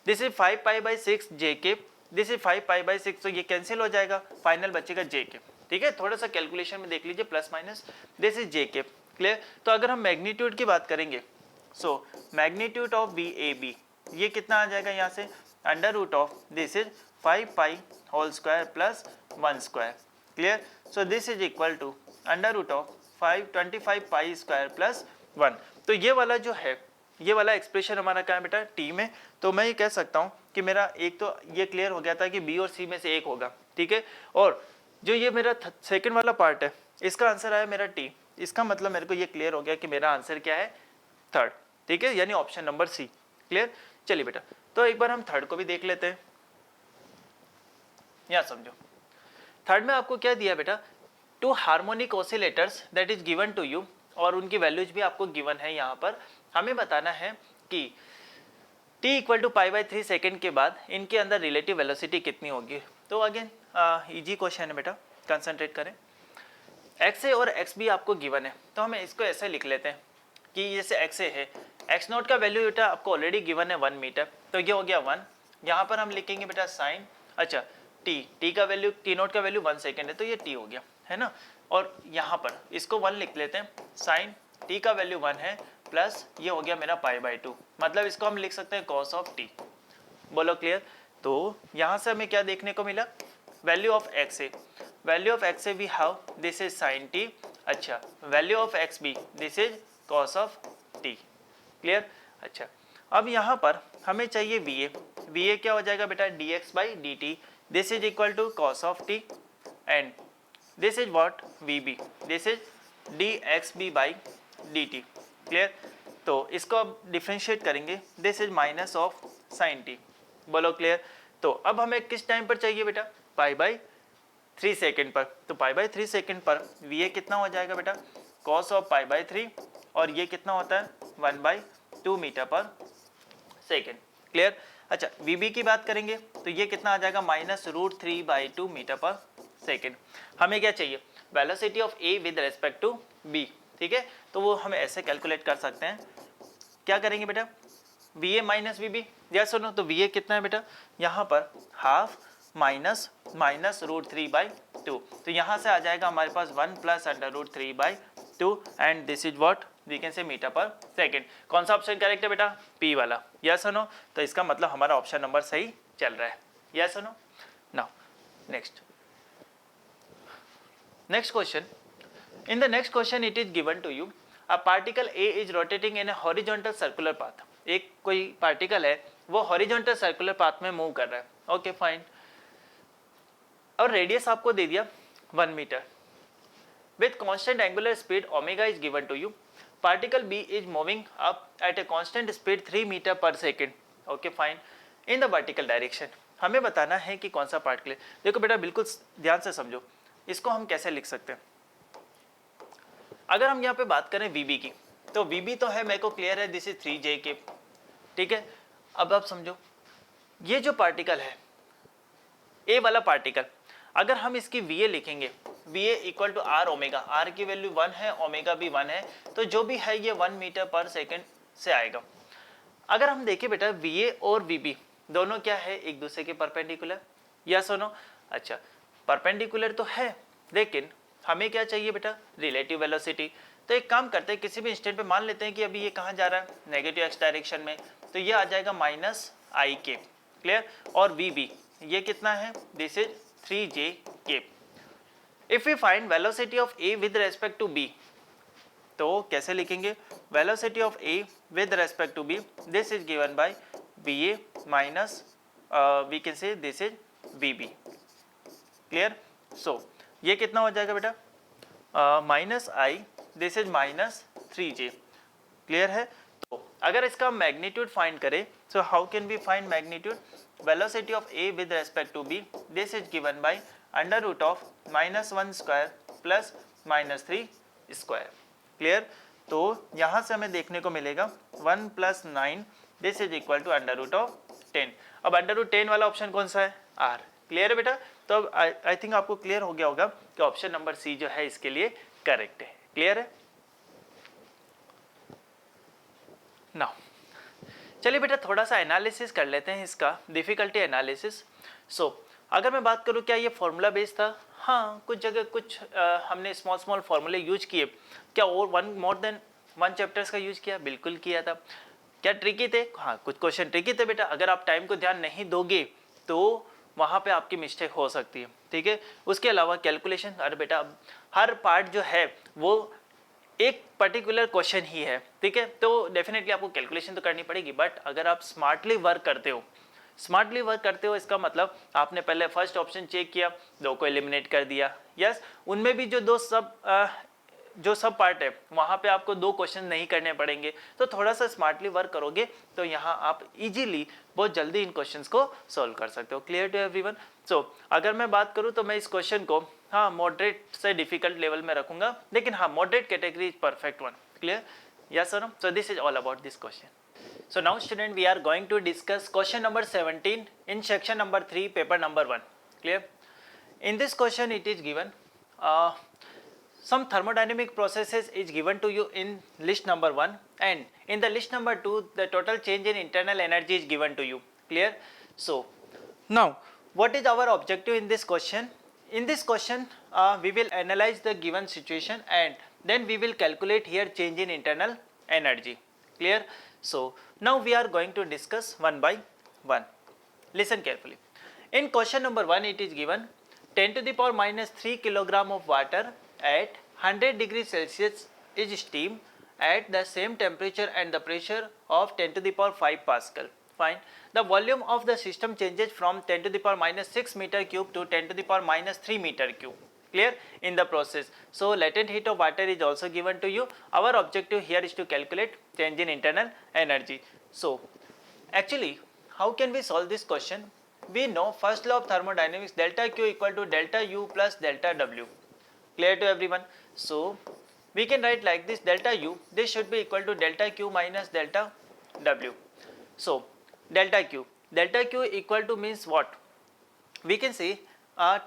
दिस इज 5 पाई बाई 6 जे के, दिस इज 5 पाई बाई 6, तो ये कैंसिल हो जाएगा, फाइनल बचेगा जे के, ठीक है। थोड़ा सा कैलकुलेशन में देख लीजिए, plus minus this is J k, clear. तो अगर हम मैग्नीट्यूड की बात करेंगे, so magnitude of b a b, ये कितना आ जाएगा यहाँ से, under root of this is 5 pi whole square plus 1 square, clear. So this is equal to under root of 25 pi square plus 1। तो ये वाला जो है, ये वाला एक्सप्रेशन हमारा क्या है बेटा टी में। तो मैं ये कह सकता हूँ कि मेरा एक तो ये क्लियर हो गया था कि बी और सी में से एक होगा, ठीक है। और जो ये मेरा सेकंड वाला पार्ट है इसका आंसर आया मेरा टी, इसका मतलब मेरे को ये क्लियर हो गया कि मेरा आंसर क्या है, थर्ड, ठीक है, यानी ऑप्शन नंबर सी। क्लियर। चलिए बेटा, तो एक बार हम थर्ड को भी देख लेते हैं। यहाँ समझो, थर्ड में आपको क्या दिया बेटा, two harmonic oscillators that is given to you, और उनकी वैल्यूज भी आपको गिवन है। यहाँ पर हमें बताना है कि t equal to pi by 3 second के बाद इनके अंदर रिलेटिव वेलोसिटी कितनी होगी। तो अगेन इजी क्वेश्चन है बेटा, कंसंट्रेट करें। एक्स ए और एक्स बी आपको गिवन है, तो हम इसको ऐसे लिख लेते हैं कि जैसे एक्स ए है, एक्स नॉट का वैल्यू बेटा आपको ऑलरेडी गिवन है 1 मीटर, तो ये हो गया 1। यहाँ पर हम लिखेंगे बेटा साइन, अच्छा टी का वैल्यू, टी नॉट का वैल्यू 1 सेकेंड है, तो ये टी हो गया, है ना। और यहाँ पर इसको 1 लिख लेते हैं, साइन टी का वैल्यू 1 है, प्लस ये हो गया मेरा पाई बाई 2, मतलब इसको हम लिख सकते हैं कॉस ऑफ टी। बोलो क्लियर। तो यहाँ से हमें क्या देखने को मिला, value of X A, value of X A we have this is sine T, अच्छा value of X B this is cos of T. Clear. अच्छा अब यहाँ पर हमें चाहिए वी ए, वी ए क्या हो जाएगा बेटा, d x by D t, this is equal to cos of t, and this is what, v B, this is d x b by D t. Clear. तो इसको अब differentiate करेंगे, this is minus of sine t. बोलो clear. तो अब हमें किस time पर चाहिए बेटा, पाई बाई 3 सेकेंड पर, तो पाई बाई 3 सेकेंड पर वी ए कितना हो जाएगा बेटा, कॉस ऑफ पाई बाई 3, और ये कितना होता है 1/2 मीटर पर सेकेंड। क्लियर। अच्छा वी बी की बात करेंगे तो ये कितना आ जाएगा, -√3/2 मीटर पर सेकेंड। हमें क्या चाहिए, velocity of A with respect to b, ठीक है। तो वो हम ऐसे कैलकुलेट कर सकते हैं, क्या करेंगे बेटा, वी ए माइनस वी बी, या सुनो तो वी ए कितना है बेटा, यहाँ पर हाफ माइनस -√3/2, तो यहाँ से आ जाएगा हमारे पास 1 + √3/2, and this is what we can say metre per second. कौन सा ऑप्शन करेक्ट है बेटा, पी वाला, यस और नो। तो इसका मतलब हमारा ऑप्शन नंबर सही चल रहा है, यस और no. Now next question, in the next question it is given to you a particle A is rotating in a horizontal circular path, एक कोई पार्टिकल है वो हॉरिजॉन्टल सर्कुलर पाथ में मूव कर रहा है, ओके फाइन, और रेडियस आपको दे दिया 1 metre, with constant angular speed omega is given to you, particle B is moving up at a constant speed 3 meter per second, okay fine, in the vertical direction। हमें बताना है कि कौन सा particle है। देखो बेटा बिल्कुल ध्यान से समझो, इसको हम कैसे लिख सकते हैं। अगर हम यहाँ पे बात करें वीबी की, तो वीबी तो है मेरे को क्लियर है, दिस इज 3j के, ठीक है। अब आप समझो ये जो पार्टिकल है ए वाला पार्टिकल, अगर हम इसकी वी ए लिखेंगे, v a equal to are omega, r की वैल्यू 1 है, ओमेगा भी 1 है, तो जो भी है ये 1 मीटर पर सेकेंड से आएगा। अगर हम देखें बेटा वी ए और वी बी दोनों क्या है, एक दूसरे के परपेंडिकुलर, या सुनो, अच्छा परपेंडिकुलर तो है, लेकिन हमें क्या चाहिए बेटा, रिलेटिव वेलोसिटी। तो एक काम करते हैं, किसी भी इंस्टेंट पे मान लेते हैं कि अभी ये कहाँ जा रहा है, नेगेटिव एक्स डायरेक्शन में, तो ये आ जाएगा -ik। क्लियर। और वी बी ये कितना है, this is 3j। If we find velocity of A with respect to B, तो कैसे लिखेंगे, velocity of A with respect to B, this is given by V A minus we can say this is V B. Clear. So ये कितना हो जाएगा बेटा, -i, this is -3j। Clear है। तो अगर इसका मैग्नीट्यूड फाइंड करें, so how can we find magnitude, velocity of A with respect to B, this is given by √(-1 square plus -3 square. Clear. तो यहाँ से हमें देखने को मिलेगा 1 + 9, दिस इज इक्वल टू √10। अब √10 वाला ऑप्शन कौन सा है, आर। क्लियर है बेटा। तो अब आई थिंक आपको क्लियर हो गया होगा कि ऑप्शन नंबर सी जो है इसके लिए करेक्ट है। क्लियर है। नाउ चलिए बेटा थोड़ा सा एनालिसिस कर लेते हैं इसका, डिफिकल्टी एनालिसिस। सो अगर मैं बात करूं क्या ये फॉर्मूला बेस्ड था, हाँ कुछ जगह कुछ हमने स्मॉल फॉर्मूले यूज किए, क्या और मोर देन 1 चैप्टर्स का यूज किया, बिल्कुल किया था। क्या ट्रिकी थे, हाँ कुछ क्वेश्चन ट्रिकी थे बेटा, अगर आप टाइम को ध्यान नहीं दोगे तो वहाँ पे आपकी मिस्टेक हो सकती है, ठीक है। उसके अलावा कैलकुलेशन, अरे बेटा हर पार्ट जो है वो एक पर्टिकुलर क्वेश्चन ही है, ठीक है, तो डेफिनेटली आपको कैलकुलेशन तो करनी पड़ेगी, बट अगर आप स्मार्टली वर्क करते हो स्मार्टली वर्क करते हो इसका मतलब आपने पहले फर्स्ट ऑप्शन चेक किया, 2 को एलिमिनेट कर दिया। यस, उनमें भी जो सब पार्ट है वहाँ पे आपको 2 क्वेश्चन नहीं करने पड़ेंगे, तो थोड़ा सा स्मार्टली वर्क करोगे तो यहाँ आप इजीली बहुत जल्दी इन क्वेश्चंस को सॉल्व कर सकते हो। Clear to everyone? सो अगर मैं बात करूँ तो मैं इस क्वेश्चन को हाँ मॉडरेट से डिफिकल्ट लेवल में रखूंगा, लेकिन हाँ moderate category is perfect one. Clear? Yes और no? So this is all about this question. So now student, we are going to discuss question number 17 in section number 3 paper number 1. Clear? In this question it is given some thermodynamic processes is given to you in list number 1, and in the list number 2 the total change in internal energy is given to you. Clear? So now what is our objective in this question? In this question we will analyze the given situation and then we will calculate here change in internal energy. Clear? So now we are going to discuss one by one. Listen carefully. In question number 1 it is given 10 to the power minus 3 kilogram of water at 100 degrees Celsius is steam at the same temperature and the pressure of 10 to the power 5 Pascal. Find the volume of the system changes from 10 to the power minus 6 meter cube to 10 to the power minus 3 meter cube. Clear? In the process. So latent heat of water is also given to you. Our objective here is to calculate change in internal energy. So actually how can we solve this question? We know first law of thermodynamics, delta Q equal to delta U plus delta W. Clear to everyone? So we can write like this, delta U, this should be equal to delta Q minus delta W. So delta Q equal to means what? We can say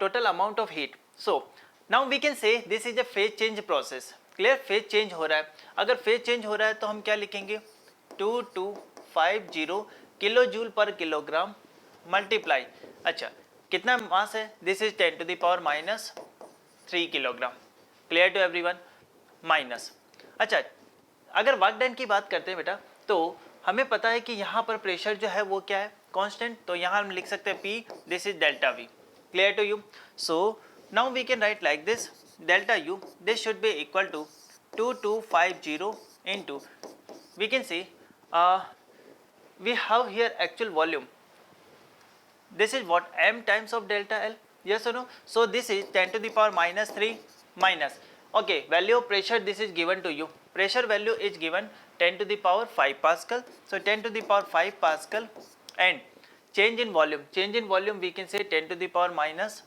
total amount of heat. So now we can say this is a phase change process. Clear? phase change हो रहा है. अगर phase change हो रहा है तो हम क्या लिखेंगे? 2250 kilo joule per kilogram multiply, अच्छा कितना मास है? This is 10 to the power minus 3 kilogram. Clear to everyone? Minus, अच्छा अगर वर्क डन की बात करते हैं बेटा तो हमें पता है कि यहाँ पर प्रेशर जो है वो क्या है? कांस्टेंट. तो यहाँ हम लिख सकते हैं P, this is delta V. Clear to you? So now we can write like this, delta U, this should be equal to 2250 into, we can see we have here actual volume, this is what, m times of delta L. Yes or no? So this is 10 to the power minus 3 minus, okay, value of pressure this is given to you, pressure value is given 10 to the power 5 Pascal. So 10 to the power 5 Pascal, and change in volume we can say 10 to the power minus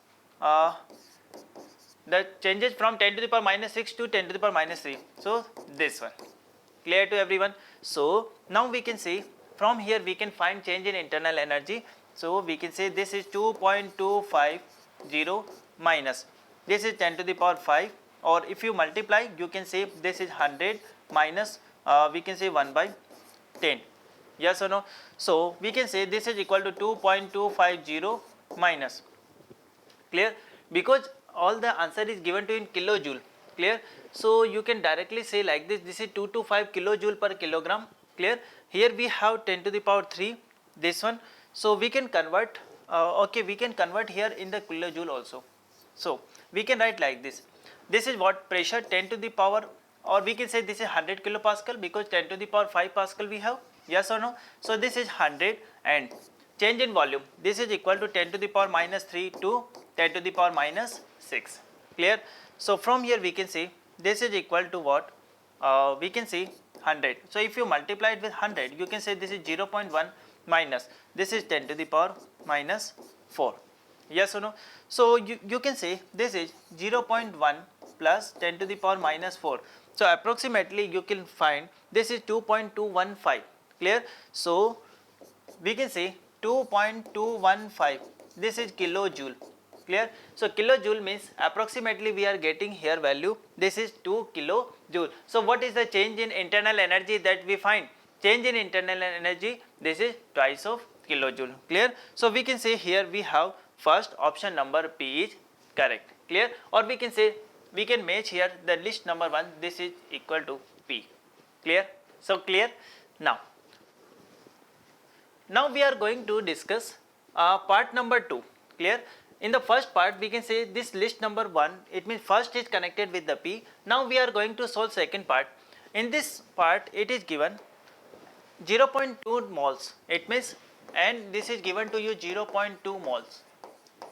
the changes from 10 to the power minus 6 to 10 to the power minus 3. So this one. Clear to everyone? So now we can see from here we can find change in internal energy. So we can say this is 2.250 minus, this is 10 to the power 5, or if you multiply you can say this is 100 minus we can say 1 by 10. Yes or no? So we can say this is equal to 2.250 minus. Clear? Because all the answer is given to in kilojoule. Clear? So you can directly say like this, this is 225 kilojoule per kilogram. Clear? Here we have 10 to the power 3, this one. So we can convert, okay, we can convert here in the kilojoule also. So we can write like this, this is what, pressure 10 to the power, or we can say this is 100 kilopascal because 10 to the power 5 Pascal we have. Yes or no? So this is 100, and change in volume, this is equal to 10 to the power minus 3 to 10 to the power minus 6. Clear? So from here we can see this is equal to what, we can see 100. So if you multiply it with 100 you can say this is 0.1 minus, this is 10 to the power minus 4. Yes or no? So you can say this is 0.1 plus 10 to the power minus 4. So approximately you can find this is 2.215. Clear? So we can say 2.215, this is kilojoule. Clear? So kilojoule means approximately we are getting here value, this is 2 kilojoule. So what is the change in internal energy that we find? Change in internal energy, this is twice of kilojoule. Clear? So we can say here we have first option number P is correct. Clear? Or we can say we can match here the list number 1, this is equal to P. Clear? So clear? Now we are going to discuss part number 2. Clear? In the first part we can say this list number 1, it means first is connected with the P. Now we are going to solve second part. In this part it is given 0.2 moles, it means and this is given to you 0.2 moles.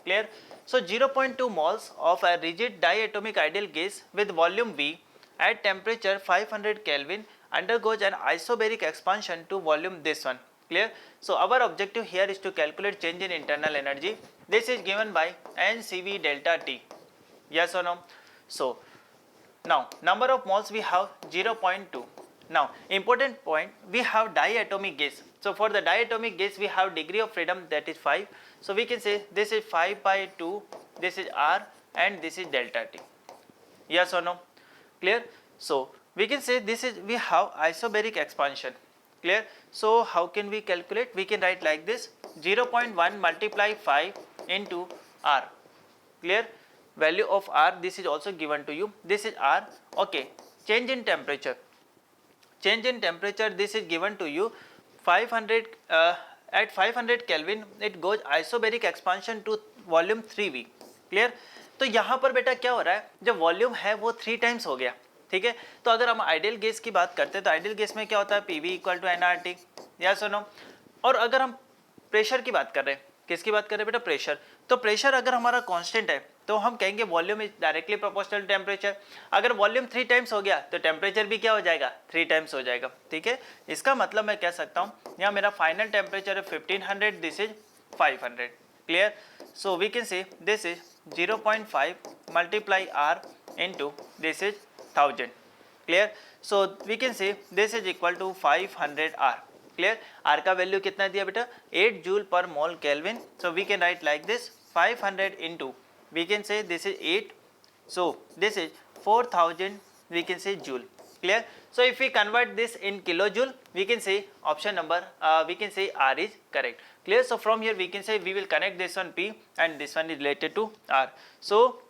Clear? So 0.2 moles of a rigid diatomic ideal gas with volume V at temperature 500 Kelvin undergoes an isobaric expansion to volume this one. Clear? So our objective here is to calculate change in internal energy. This is given by NCV delta T. Yes or no? So now number of moles we have 0.2. Now important point, we have diatomic gas. So for the diatomic gas we have degree of freedom, that is 5. So we can say this is 5 by 2, this is R and this is delta T. Yes or no? Clear? So we can say this is, we have isobaric expansion. Clear? So how can we calculate? We can write like this, 0.1 multiply 5 into R. Clear? Value of R, this is also given to you, this is R. Okay, change in temperature. Change in temperature, this is given to you 500 at 500 Kelvin it goes isobaric expansion to volume 3V. Clear? तो यहाँ पर बेटा क्या हो रहा है, जो volume है वो 3 टाइम्स हो गया. ठीक है, तो अगर हम आइडियल गैस की बात करते हैं तो आइडियल गैस में क्या होता है, PV equal to nRT. Yes और नो? और अगर हम प्रेशर की बात कर रहे हैं, किसकी बात कर रहे हैं बेटा, प्रेशर. तो प्रेशर अगर हमारा कांस्टेंट है तो हम कहेंगे volume is directly proportional temperature. अगर वॉल्यूम 3 टाइम्स हो गया तो टेम्परेचर भी क्या हो जाएगा, 3 टाइम्स हो जाएगा. ठीक है, इसका मतलब मैं कह सकता हूँ यहाँ मेरा फाइनल टेम्परेचर है 1500, this is 500. Clear? So we can say this is 0.5 multiply r into this is 1000. Clear? So we can say this is equal to 500 r. Clear? R का वैल्यू कितना दिया बेटा, 8 joule per mole kelvin. So we can write like this 500 into we can say this is 8, so this is 4000 we can say joule. Clear? So if we convert this in kilojoule we can say option number we can say R is correct. Clear? So from here we can say we will connect this one P and this one is related to R. So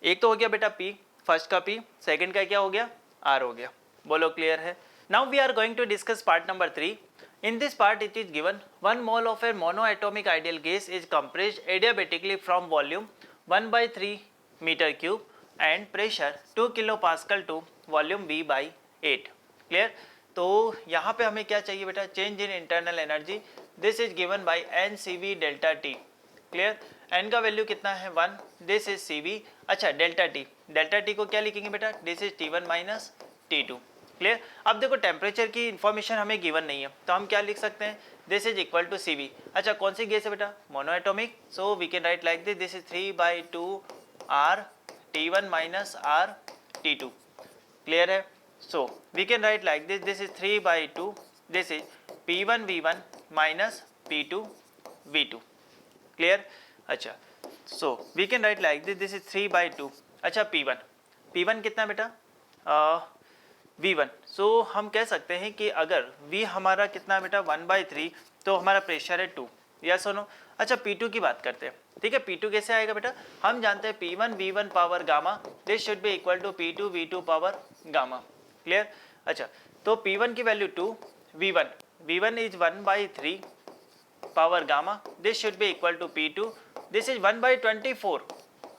एक तो हो गया बेटा P, first का P, second का क्या हो गया, R हो गया. बोलो क्लियर है? Now we are going to discuss part number 3. In this part it is given 1 mole of a monoatomic ideal gas is compressed adiabatically from volume 1 by 3 meter cube and pressure 2 kilopascal to volume V by 8. Clear? तो यहाँ पे हमें क्या चाहिए बेटा, change in internal energy. This is given bye NCV delta T. Clear? N का value कितना है 1, दिस इज CV. अच्छा डेल्टा T, डेल्टा T को क्या लिखेंगे बेटा, this is T1 minus T2. Clear? अब देखो टेम्परेचर की इन्फॉर्मेशन हमें गिवन नहीं है तो हम क्या लिख सकते हैं, this is equal to CV. अच्छा कौन सी गैस है बेटा, monoatomic. So we can write like this is 3/2 R T1 minus R T2. Clear है? So we can write like this, this is 3/2, this is P1 V1 minus P2 V2. Clear? अच्छा so we can write like this, this is 3/2. अच्छा P1 कितना बेटा, V1. सो हम कह सकते हैं कि अगर V हमारा कितना बेटा 1/3 तो हमारा प्रेशर है 2. यस और नो? अच्छा P2 की बात करते हैं. ठीक है, P2 कैसे आएगा बेटा, हम जानते हैं P1 V1 power gamma, this should be equal to P2 V2 power gamma. Clear? अच्छा तो P1 की वैल्यू 2, V1 is 1/3 power gamma, this should be equal to P2, this is 1/24.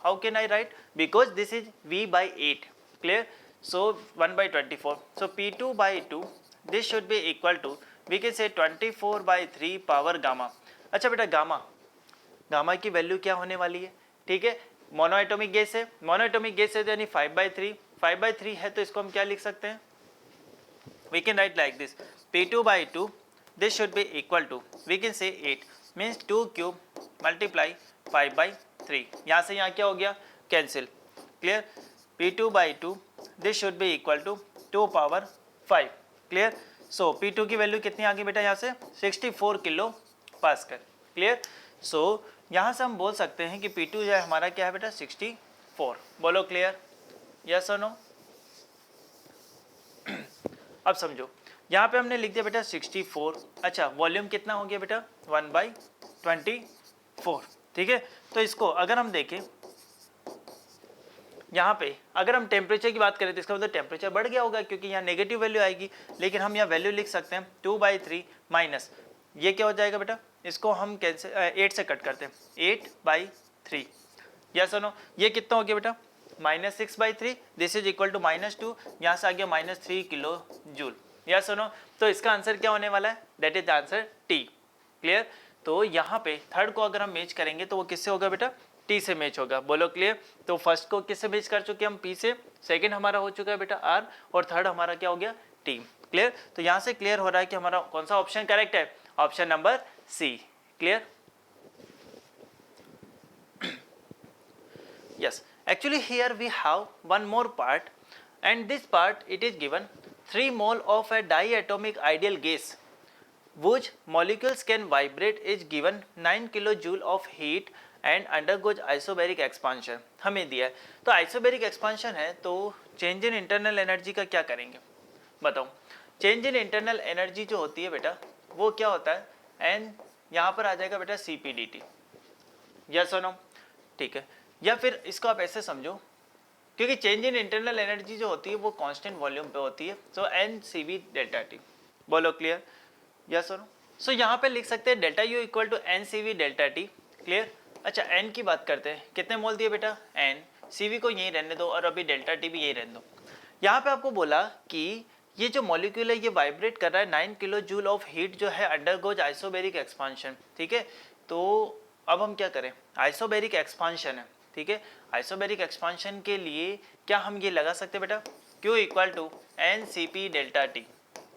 How can I write, because this is V/8. Clear? So 1/24. So P2/2 this should be equal to we can say 24/3 power gamma. अच्छा बेटा gamma की value क्या होने वाली है, ठीक है, monoatomic gas है, मोनोएटॉमिक गैस है यानी 5/3 है तो इसको हम क्या लिख सकते हैं, we can write like this P2/2 this should be equal to we can say 8 means 2 cube multiply 5/3. यहाँ से यहाँ क्या हो गया, cancel. Clear? P2/2 this should be equal to 2 power 5. Clear? So P2 की वैल्यू कितनी आ गई बेटा यहाँ से, 64 किलो पास्कल. क्लियर? सो यहाँ से हम बोल सकते हैं कि P2 जो है हमारा क्या है बेटा, 64. बोलो क्लियर? यस और नो? अब समझो यहाँ पे हमने लिख दिया बेटा 64. अच्छा वॉल्यूम कितना हो गया बेटा, 1/24. ठीक है, तो इसको अगर हम देखें यहाँ पे अगर हम टेम्परेचर की बात करें तो इसका मतलब टेम्परेचर बढ़ गया होगा क्योंकि यहाँ नेगेटिव वैल्यू आएगी, लेकिन हम यहाँ वैल्यू लिख सकते हैं 2/3 माइनस ये क्या हो जाएगा बेटा, इसको हम कैंसिल 8 से कट करते हैं, 8/3. यस और नो? ये कितना हो गया बेटा, -6/3, दिस इज इक्वल टू -2, यहाँ से आ गया -3 किलो जूल. यस और नो? तो इसका आंसर क्या होने वाला है, that is the answer T. Clear? तो यहाँ पे थर्ड को अगर हम मैच करेंगे तो वो किससे होगा बेटा, टी से मैच होगा। बोलो क्लियर। तो फर्स्ट को किससे मैच कर चुके हम, पी से, सेकंड हमारा हो चुका है बेटा आर, और थर्ड हमारा क्या हो गया, टी। क्लियर। तो यहाँ से क्लियर हो रहा है कि हमारा कौन सा ऑप्शन करेक्ट है, option number c. Clear. Yes, actually here we have one more part, and this part it is given 3 mole of a diatomic ideal gas whose molecules can vibrate is given 9 kilojoule of heat and undergoes isobaric expansion। हमें दिया है तो isobaric expansion है, तो change in internal energy का क्या करेंगे बताओ। चेंज इन इंटरनल एनर्जी जो होती है बेटा वो क्या होता है, एन यहाँ पर आ जाएगा बेटा CpdT। यस और नो, ठीक है। या फिर इसको आप ऐसे समझो, क्योंकि चेंज इन इंटरनल एनर्जी जो होती है वो कांस्टेंट वॉल्यूम पे होती है, सो NCV डेल्टा टी। बोलो क्लियर, यस और नो। सो यहाँ पे लिख सकते हैं delta u equal to NCV delta t. Clear. अच्छा, एन की बात करते हैं, कितने मोल दिए बेटा, एन, CV को यहीं रहने दो और अभी डेल्टा टी भी यहीं रहने दो। यहाँ पे आपको बोला कि ये जो मॉलिक्यूल है ये वाइब्रेट कर रहा है 9 किलो जूल ऑफ हीट जो है अंडरगोज आइसोबेरिक एक्सपांशन। ठीक है, तो अब हम क्या करें, आइसोबेरिक एक्सपांशन है, ठीक है। आइसोबेरिक एक्सपांशन के लिए क्या हम ये लगा सकते हैं बेटा, Q equal to NCP delta T,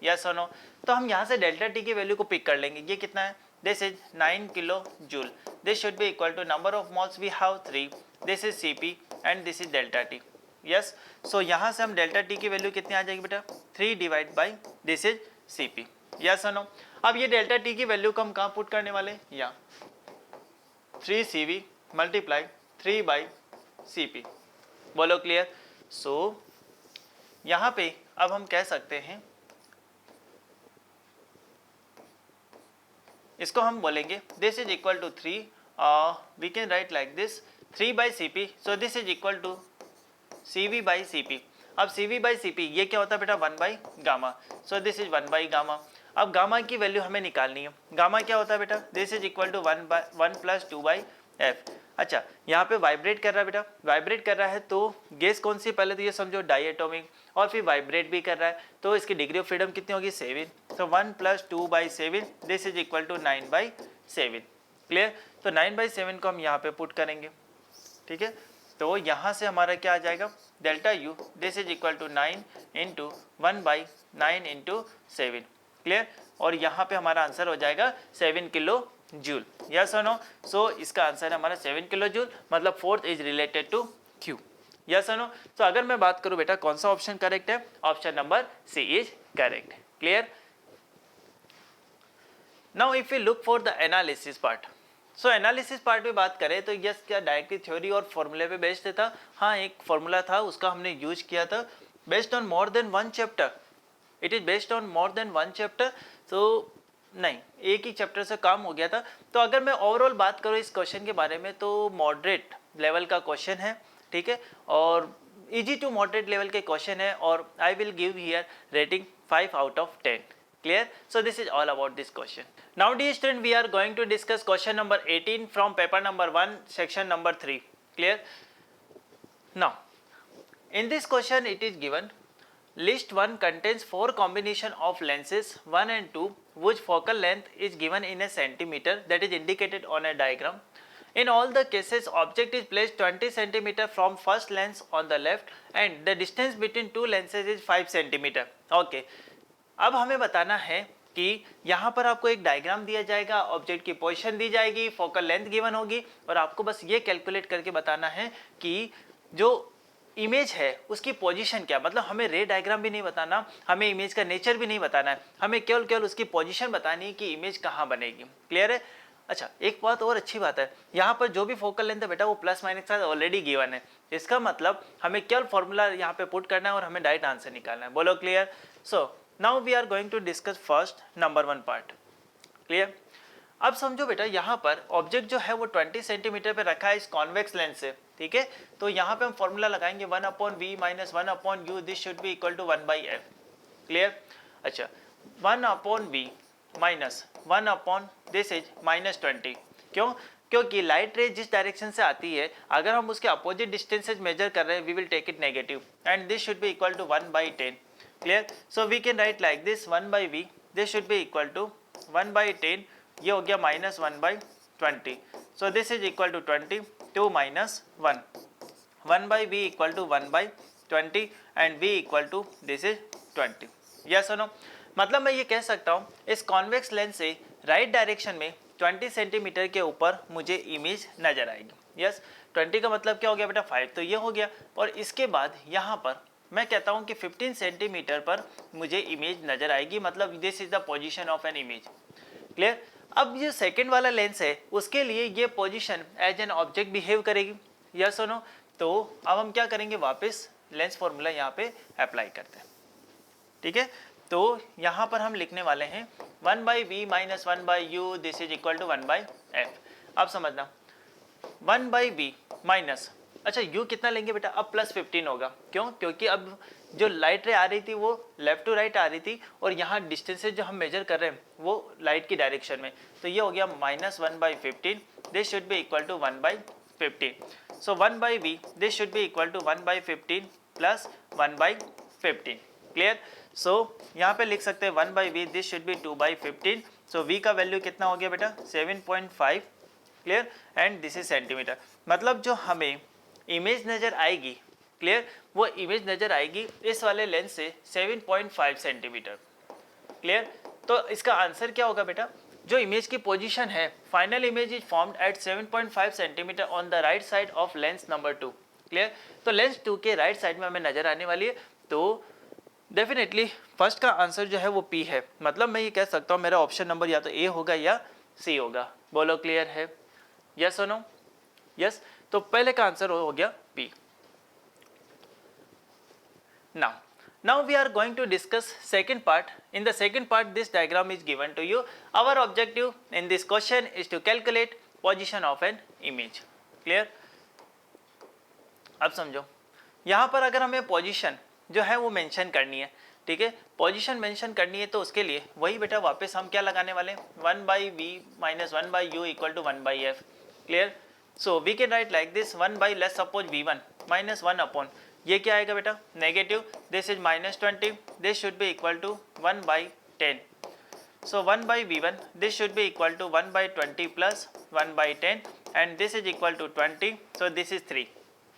yes और नो। तो हम यहाँ से डेल्टा टी की वैल्यू को पिक कर लेंगे, ये कितना है, this is 9 kilo joule, this should be equal to number of moles we have 3, this is CP and this is delta T. Yes, so यहाँ से हम डेल्टा टी की वैल्यू कितनी आ जाएगी बेटा, 3 divide by this is CP, yes और no. अब ये डेल्टा टी की वैल्यू को हम कहाँ पुट करने वाले, यहाँ 3CV मल्टीप्लाई 3 बाई CP। बोलो क्लियर। सो यहाँ पे अब हम कह सकते हैं, इसको हम बोलेंगे this is equal to 3, we can write like this 3 by CP, so this is equal to CV by CP। अब CV बाई CP ये क्या होता है बेटा, 1 by gamma, so this is 1 by gamma. अब गामा की वैल्यू हमें निकालनी है, गामा क्या होता है बेटा, this is equal to 1 plus 2 by f. अच्छा, यहाँ पे वाइब्रेट कर रहा है बेटा, वाइब्रेट कर रहा है तो गैस कौन सी, पहले तो ये समझो डायएटॉमिक, और फिर वाइब्रेट भी कर रहा है, तो इसकी डिग्री ऑफ फ्रीडम कितनी होगी, 7। तो 1 plus 2 by 7 this is equal to 9 by 7। Clear. तो 9 बाई 7 को हम यहाँ पे पुट करेंगे, ठीक है। तो यहाँ से हमारा क्या आ जाएगा, delta u this is equal to 9 into 1 by 9 into 7। Clear. और यहाँ पे हमारा आंसर हो जाएगा 7 किलो जूल, यस और नो। सो इसका आंसर है हमारा 7 किलो जूल, मतलब fourth is related to Q, yes और नो। तो अगर मैं बात करूँ बेटा कौन सा ऑप्शन करेक्ट है, option number c is correct. Clear. Now if you look for the analysis part, so analysis part में बात करें तो यस, क्या डायरेक्टली थ्योरी और फॉर्मूले पे बेस्ड था, हाँ एक फॉर्मूला था उसका हमने यूज किया था, based on more than 1 chapter, it is based on more than 1 chapter, तो नहीं एक ही चैप्टर से काम हो गया था। तो अगर मैं ओवरऑल बात करूँ इस क्वेश्चन के बारे में तो मॉडरेट लेवल का क्वेश्चन है, ठीक है, और इजी टू मॉडरेट लेवल के क्वेश्चन है, और I will give here rating 5 out of 10। Clear? So this is all about this question. Now dear student, we are going to discuss question number 18 from paper number 1 section number 3. Clear? Now in this question it is given list 1 contains 4 combination of lenses 1 and 2 whose focal length is given in a centimeter, that is indicated on a diagram. In all the cases object is placed 20 centimeter from first lens on the left and the distance between two lenses is 5 centimeter. Okay. अब हमें बताना है कि यहाँ पर आपको एक diagram दिया जाएगा, ऑब्जेक्ट की पोजीशन दी जाएगी, फोकल लेंथ गिवन होगी, और आपको बस ये कैलकुलेट करके बताना है कि जो इमेज है उसकी पोजीशन क्या, मतलब हमें रे डायग्राम भी नहीं बताना, हमें इमेज का नेचर भी नहीं बताना है, हमें केवल उसकी पोजीशन बतानी है कि इमेज कहाँ बनेगी। क्लियर है। अच्छा, एक बात और अच्छी बात है, यहाँ पर जो भी फोकल लेंथ है बेटा वो प्लस माइनस का ऑलरेडी गिवन है, इसका मतलब हमें केवल फॉर्मूला यहाँ पे पुट करना है और हमें डायरेक्ट आंसर निकालना है। बोलो clear. So now we are going to discuss first number 1 part. Clear? अब समझो बेटा यहाँ पर ऑब्जेक्ट जो है वो 20 सेंटीमीटर पे रखा है इस कॉन्वेक्स लेंस से, ठीक है। तो यहाँ पे हम फॉर्मूला लगाएंगे 1/v minus 1/u, this should be equal to 1/f। Clear. अच्छा, 1/v माइनस 1/ दिस इज -20। क्यों? क्योंकि लाइट रे जिस डायरेक्शन से आती है अगर हम उसके अपोजिट डिस्टेंसेज मेजर कर रहे हैं we will take it negative and this should be equal to 1/10। Clear? So we can write like this 1/v, this should be equal to 1/10 ये हो गया -1/20, so this is equal to 20, 2 minus 1, 1/v equal to 1/20 and v equal to this is 20। Yes और no? मतलब मैं ये कह सकता हूँ इस कॉन्वेक्स लेंस से राइट डायरेक्शन में 20 सेंटीमीटर के ऊपर मुझे इमेज नजर आएगी। यस, 20 का मतलब क्या हो गया बेटा 5, तो ये हो गया। और इसके बाद यहाँ पर मैं कहता हूँ कि 15 सेंटीमीटर पर मुझे इमेज नजर आएगी, मतलब this is the position of an image. Clear? अब ये सेकंड वाला लेंस है, उसके लिए ये position as an object behave करेगी। यस और नो? तो अब हम क्या करेंगे, वापस लेंस फॉर्मूला यहाँ पे अप्लाई करते हैं। ठीक है, तो यहाँ पर हम लिखने वाले हैं 1/v minus 1/u this is equal to 1/f। अब समझना 1/v माइनस, अच्छा u कितना लेंगे बेटा, अब +15 होगा। क्यों? क्योंकि अब जो लाइट रे आ रही थी वो लेफ्ट टू राइट आ रही थी, और यहाँ डिस्टेंसेज जो हम मेजर कर रहे हैं वो लाइट की डायरेक्शन में, तो ये हो गया -1/15, this should be equal to 1/15। So 1/v this should be equal to 1/15 plus 1/15। Clear? So यहाँ पे लिख सकते हैं 1/v this should be 2/15। So v का वैल्यू कितना हो गया बेटा 7.5। Clear? And this is centimetre. मतलब जो हमें इमेज नजर आएगी, क्लियर, वो इमेज नजर आएगी इस वाले लेंस से 7.5 सेंटीमीटर। क्लियर? तो इसका आंसर क्या होगा बेटा, जो इमेज की पोजीशन है, final image is formed eight 7.5 centimetre on the right side of lens number 2। Clear? तो लेंस 2 के राइट साइड में हमें नजर आने वाली है, तो डेफिनेटली फर्स्ट का आंसर जो है वो P है। मतलब मैं ये कह सकता हूँ मेरा ऑप्शन नंबर या तो A होगा या C होगा। बोलो क्लियर है? यस और नो? यस, तो पहले का आंसर हो गया P। Now we are going to discuss second part. In the second part, this diagram is given to you. Our objective in this question is to calculate position of an image. Clear? अब समझो, यहाँ पर अगर हमें position जो है वो mention करनी है, ठीक है, पोजीशन मेंशन करनी है, तो उसके लिए वही बेटा वापस हम क्या लगाने वाले हैं, 1/v minus 1/u equal to 1/f। Clear? So we can write like this 1/ let's suppose v1 minus 1 upon, ये क्या आएगा बेटा negative, this is -20, this should be equal to 1/10। So 1/v1 this should be equal to 1/20 plus 1/10 and this is equal to 20, so this is 3।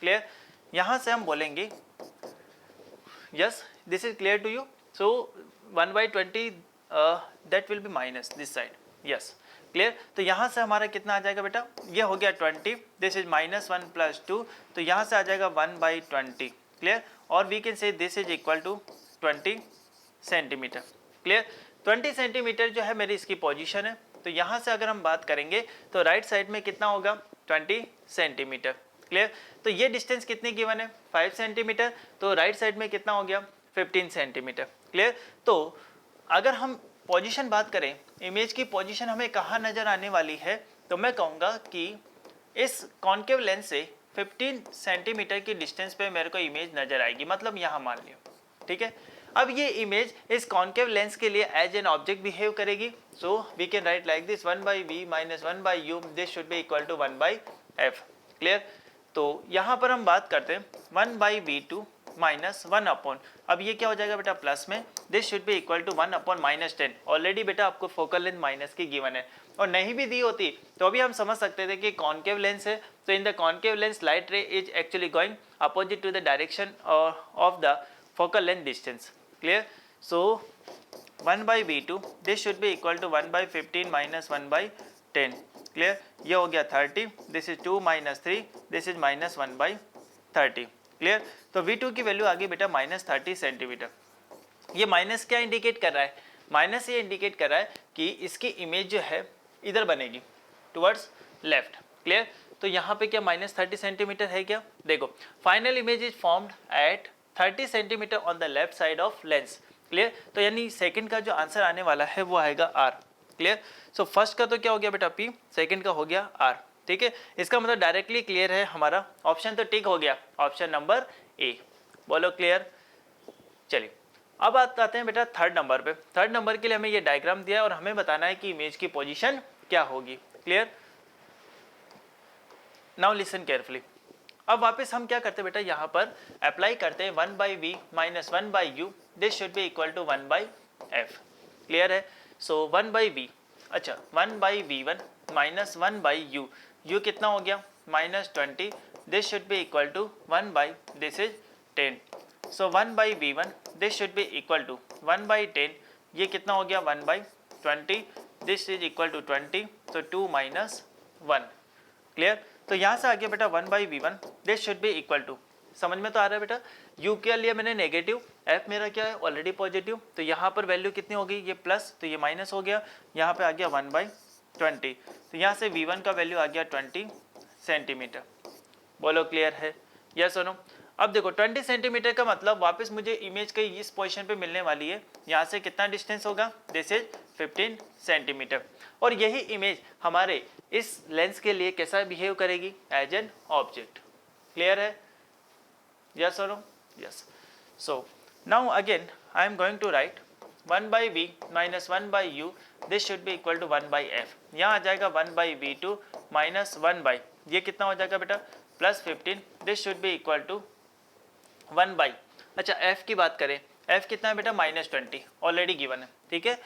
Clear? यहाँ से हम बोलेंगे yes, this is clear to you. So 1/20 that will be minus this side. Yes, clear? तो यहाँ से हमारा कितना आ जाएगा बेटा, ये हो गया 20, दिस इज -1 प्लस 2, तो यहाँ से आ जाएगा 1/20। क्लियर? और we can say this is equal to 20 centimetre. Clear? 20 centimetre जो है मेरी इसकी पोजीशन है। तो यहाँ से अगर हम बात करेंगे तो राइट साइड में कितना होगा 20 सेंटीमीटर। क्लियर? तो ये डिस्टेंस कितनी गिवन है 5 सेंटीमीटर, तो राइट साइड में कितना हो गया 15 सेंटीमीटर। क्लियर? तो अगर हम पोजीशन बात करें, इमेज की पोजीशन हमें कहाँ नजर आने वाली है, तो मैं कहूँगा कि इस कॉन्केव लेंस से 15 सेंटीमीटर की डिस्टेंस पे मेरे को इमेज नजर आएगी, मतलब यहाँ मान लियो। ठीक है? अब ये इमेज इस कॉन्केव लेंस के लिए एज एन ऑब्जेक्ट बिहेव करेगी। So we can write like this 1/v minus 1/u this should be equal to 1/f। Clear? तो यहाँ पर हम बात करते हैं 1/v2 माइनस 1 अपॉन, अब ये क्या हो जाएगा बेटा प्लस में, this should be equal to 1 upon -10। Already बेटा आपको फोकल लेंथ माइनस की गिवन है, और नहीं भी दी होती तो भी हम समझ सकते थे कि कॉन्केव लेंस है, तो in the concave lens light ray is actually going opposite to the direction of the focal length distance. Clear? So 1/v2 this should be equal to 1/15 minus 1/10। Clear? ये हो गया 30, this is 2 minus 3, this is -1/30। Clear? तो V2 की value आ गई बेटा -30 centimetre. ये minus क्या इंडिकेट कर रहा है, माइनस ये इंडिकेट कर रहा है कि इसकी इमेज जो है इधर बनेगी टुवर्ड्स लेफ्ट। क्लियर? तो यहाँ पे क्या -30 सेंटीमीटर है क्या, देखो final image is formed eight 30 centimetre on the left side of lens. Clear? तो यानी सेकंड का जो आंसर आने वाला है वो आएगा R। क्लियर? सो फर्स्ट का तो क्या हो गया बेटा P, सेकंड का हो गया R। ठीक है? इसका मतलब डायरेक्टली क्लियर है, हमारा ऑप्शन तो टिक हो गया, ऑप्शन नंबर A। बोलो क्लियर? चलिए अब आते हैं बेटा थर्ड नंबर पे। थर्ड नंबर के लिए हमें ये डायग्राम दिया है और हमें बताना है कि इमेज की पोजीशन क्या होगी। क्लियर? Now listen carefully. अब वापस हम क्या करते हैं बेटा, यहाँ पर अप्लाई करते हैं 1/v minus 1/u this should be equal to 1/f। Clear है? सो 1/v, अच्छा 1 by V1 minus 1 by U, U कितना हो गया -20, this should be equal to 1 by this is 10, so 1 by V1 this should be equal to 1 by 10, ये कितना हो गया 1 by 20, this is equal to 20, तो 2 माइनस 1, क्लियर। तो यहाँ से आगे बेटा 1 by V1 this should be equal to, समझ में तो आ रहा है बेटा, U के लिए मैंने नेगेटिव, F मेरा क्या है ऑलरेडी पॉजिटिव, तो यहाँ पर वैल्यू कितनी हो गई, ये प्लस तो ये माइनस हो गया, यहाँ पे आ गया 1 बाई 20, तो यहाँ से V1 का वैल्यू आ गया 20 सेंटीमीटर। बोलो क्लियर है, यस और नो। अब देखो 20 सेंटीमीटर का मतलब वापस मुझे इमेज कहीं इस पोजीशन पे मिलने वाली है, यहाँ से कितना डिस्टेंस होगा, दिस इज 15 सेंटीमीटर, और यही इमेज हमारे इस लेंस के लिए कैसा बिहेव करेगी, एज एन ऑब्जेक्ट। क्लियर है, yes or no, yes, so now again I am going to write 1 by V minus 1 by U, this should be equal to 1 by F, यहाँ आ जाएगा 1 by V2 minus 1 by, ये कितना हो जाएगा बेटा plus 15, this should be equal to 1 by, अच्छा F की बात करें, F कितना है बेटा -20 ऑलरेडी गिवन है, ठीक है,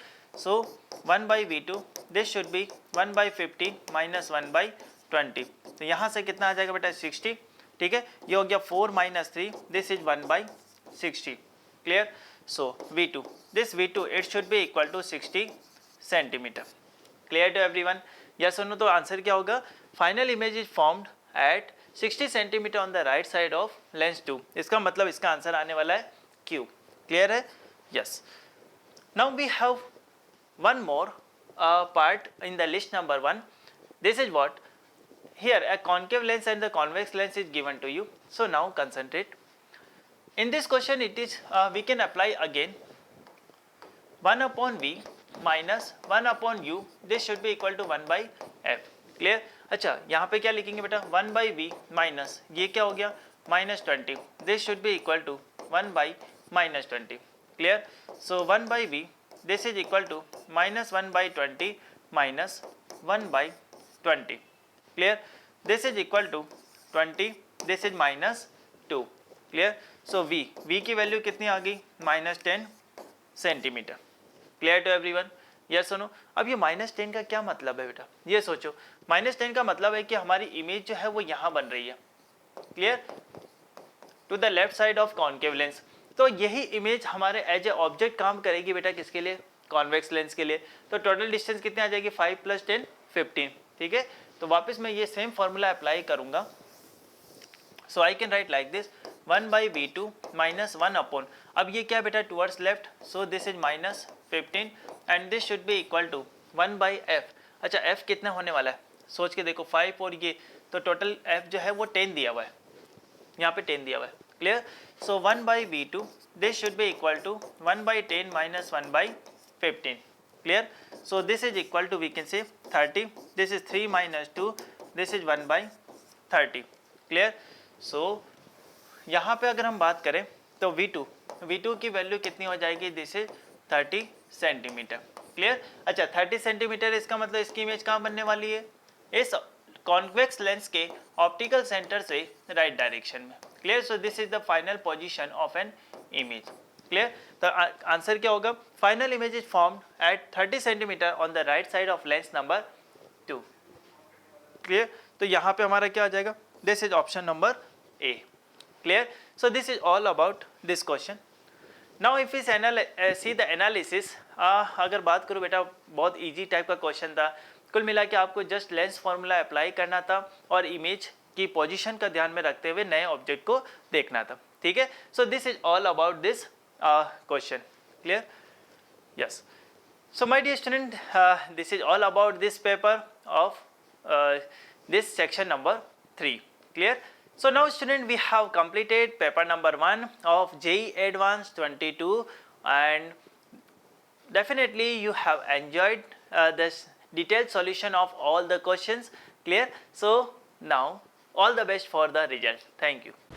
so 1 by V2 this should be 1 by 50 minus 1 by 20, तो यहाँ से कितना आ जाएगा बेटा 60, ठीक है, ये हो गया 4 minus 3, this is 1 by 60, clear. So V2, this V2 it should be equal to 60 centimetre, clear to everyone, yes और नो। तो आंसर क्या होगा, final image is formed at 60 centimetre on the right side of lens 2, इसका मतलब इसका answer आने वाला है Q, क्लियर है, yes. Now we have one more part in the list number 1, this is what, here a concave lens and the convex lens is given to you, so now concentrate. In this question it is we can apply again 1 upon V minus 1 upon U, this should be equal to 1 by F, clear। अच्छा यहाँ पे क्या लिखेंगे बेटा, 1 by V minus ये क्या हो गया -20, this should be equal to 1 by -20, clear। so 1 by V this is equal to -1 by 20 minus 1 by 20, clear, this is equal to 20, this is -2, clear। so V की वैल्यू कितनी आ गई -10 centimetre, clear to everyone, yes और no. अब ये -10 का क्या मतलब है बेटा, ये सोचो, -10 का मतलब है कि हमारी इमेज जो है वो यहाँ बन रही है, clear, to the left side of concave lens, तो यही इमेज हमारे एज ए ऑब्जेक्ट काम करेगी बेटा, किसके लिए, कॉन्वेक्स लेंस के लिए। तो टोटल डिस्टेंस कितनी आ जाएगी 5 + 10 15, ठीक है। तो वापस मैं ये सेम फॉर्मूला अप्लाई करूंगा, so I can write like this 1 by V2 minus 1 upon, अब ये क्या बेटा towards left, so this is -15 and this should be equal to 1 by F। अच्छा F कितना होने वाला है, सोच के देखो 5 और ये, तो टोटल F जो है वो 10 दिया हुआ है, यहाँ पे 10 दिया हुआ है, clear. So 1 by V2 this should be equal to 1 by 10 minus 1 by 15, clear। so this is equal to we can say 30, this is 3 minus 2, this is 1 by 30, clear। so यहाँ पे अगर हम बात करें तो V2 की वैल्यू कितनी हो जाएगी, दिस इज 30 सेंटीमीटर, क्लियर। अच्छा 30 सेंटीमीटर इसका मतलब इसकी इमेज कहाँ बनने वाली है, इस कॉन्वेक्स लेंस के ऑप्टिकल सेंटर से राइट डायरेक्शन में, clear. So this is the final position of an image, clear. तो आंसर क्या होगा, final image is formed eight 30 centimetre on the right side of lens number 2, clear. तो यहाँ पे हमारा क्या आ जाएगा, this is option number A, clear. So this is all about this question. Now if इस सी द एनालिसिस, अगर बात करूँ बेटा बहुत इजी टाइप का क्वेश्चन था, कुल मिला के आपको जस्ट लेंस फॉर्मूला अप्लाई करना था और इमेज की पोजीशन का ध्यान में रखते हुए नए ऑब्जेक्ट को देखना था, ठीक है। सो this is all about this question, clear, yes। so my dear student, this is all about this paper of this section number 3, clear। so now student we have completed paper number 1 of JEE Advanced 22 and definitely you have enjoyed this detailed solution of all the questions, clear। so now all the best for the result, thank you।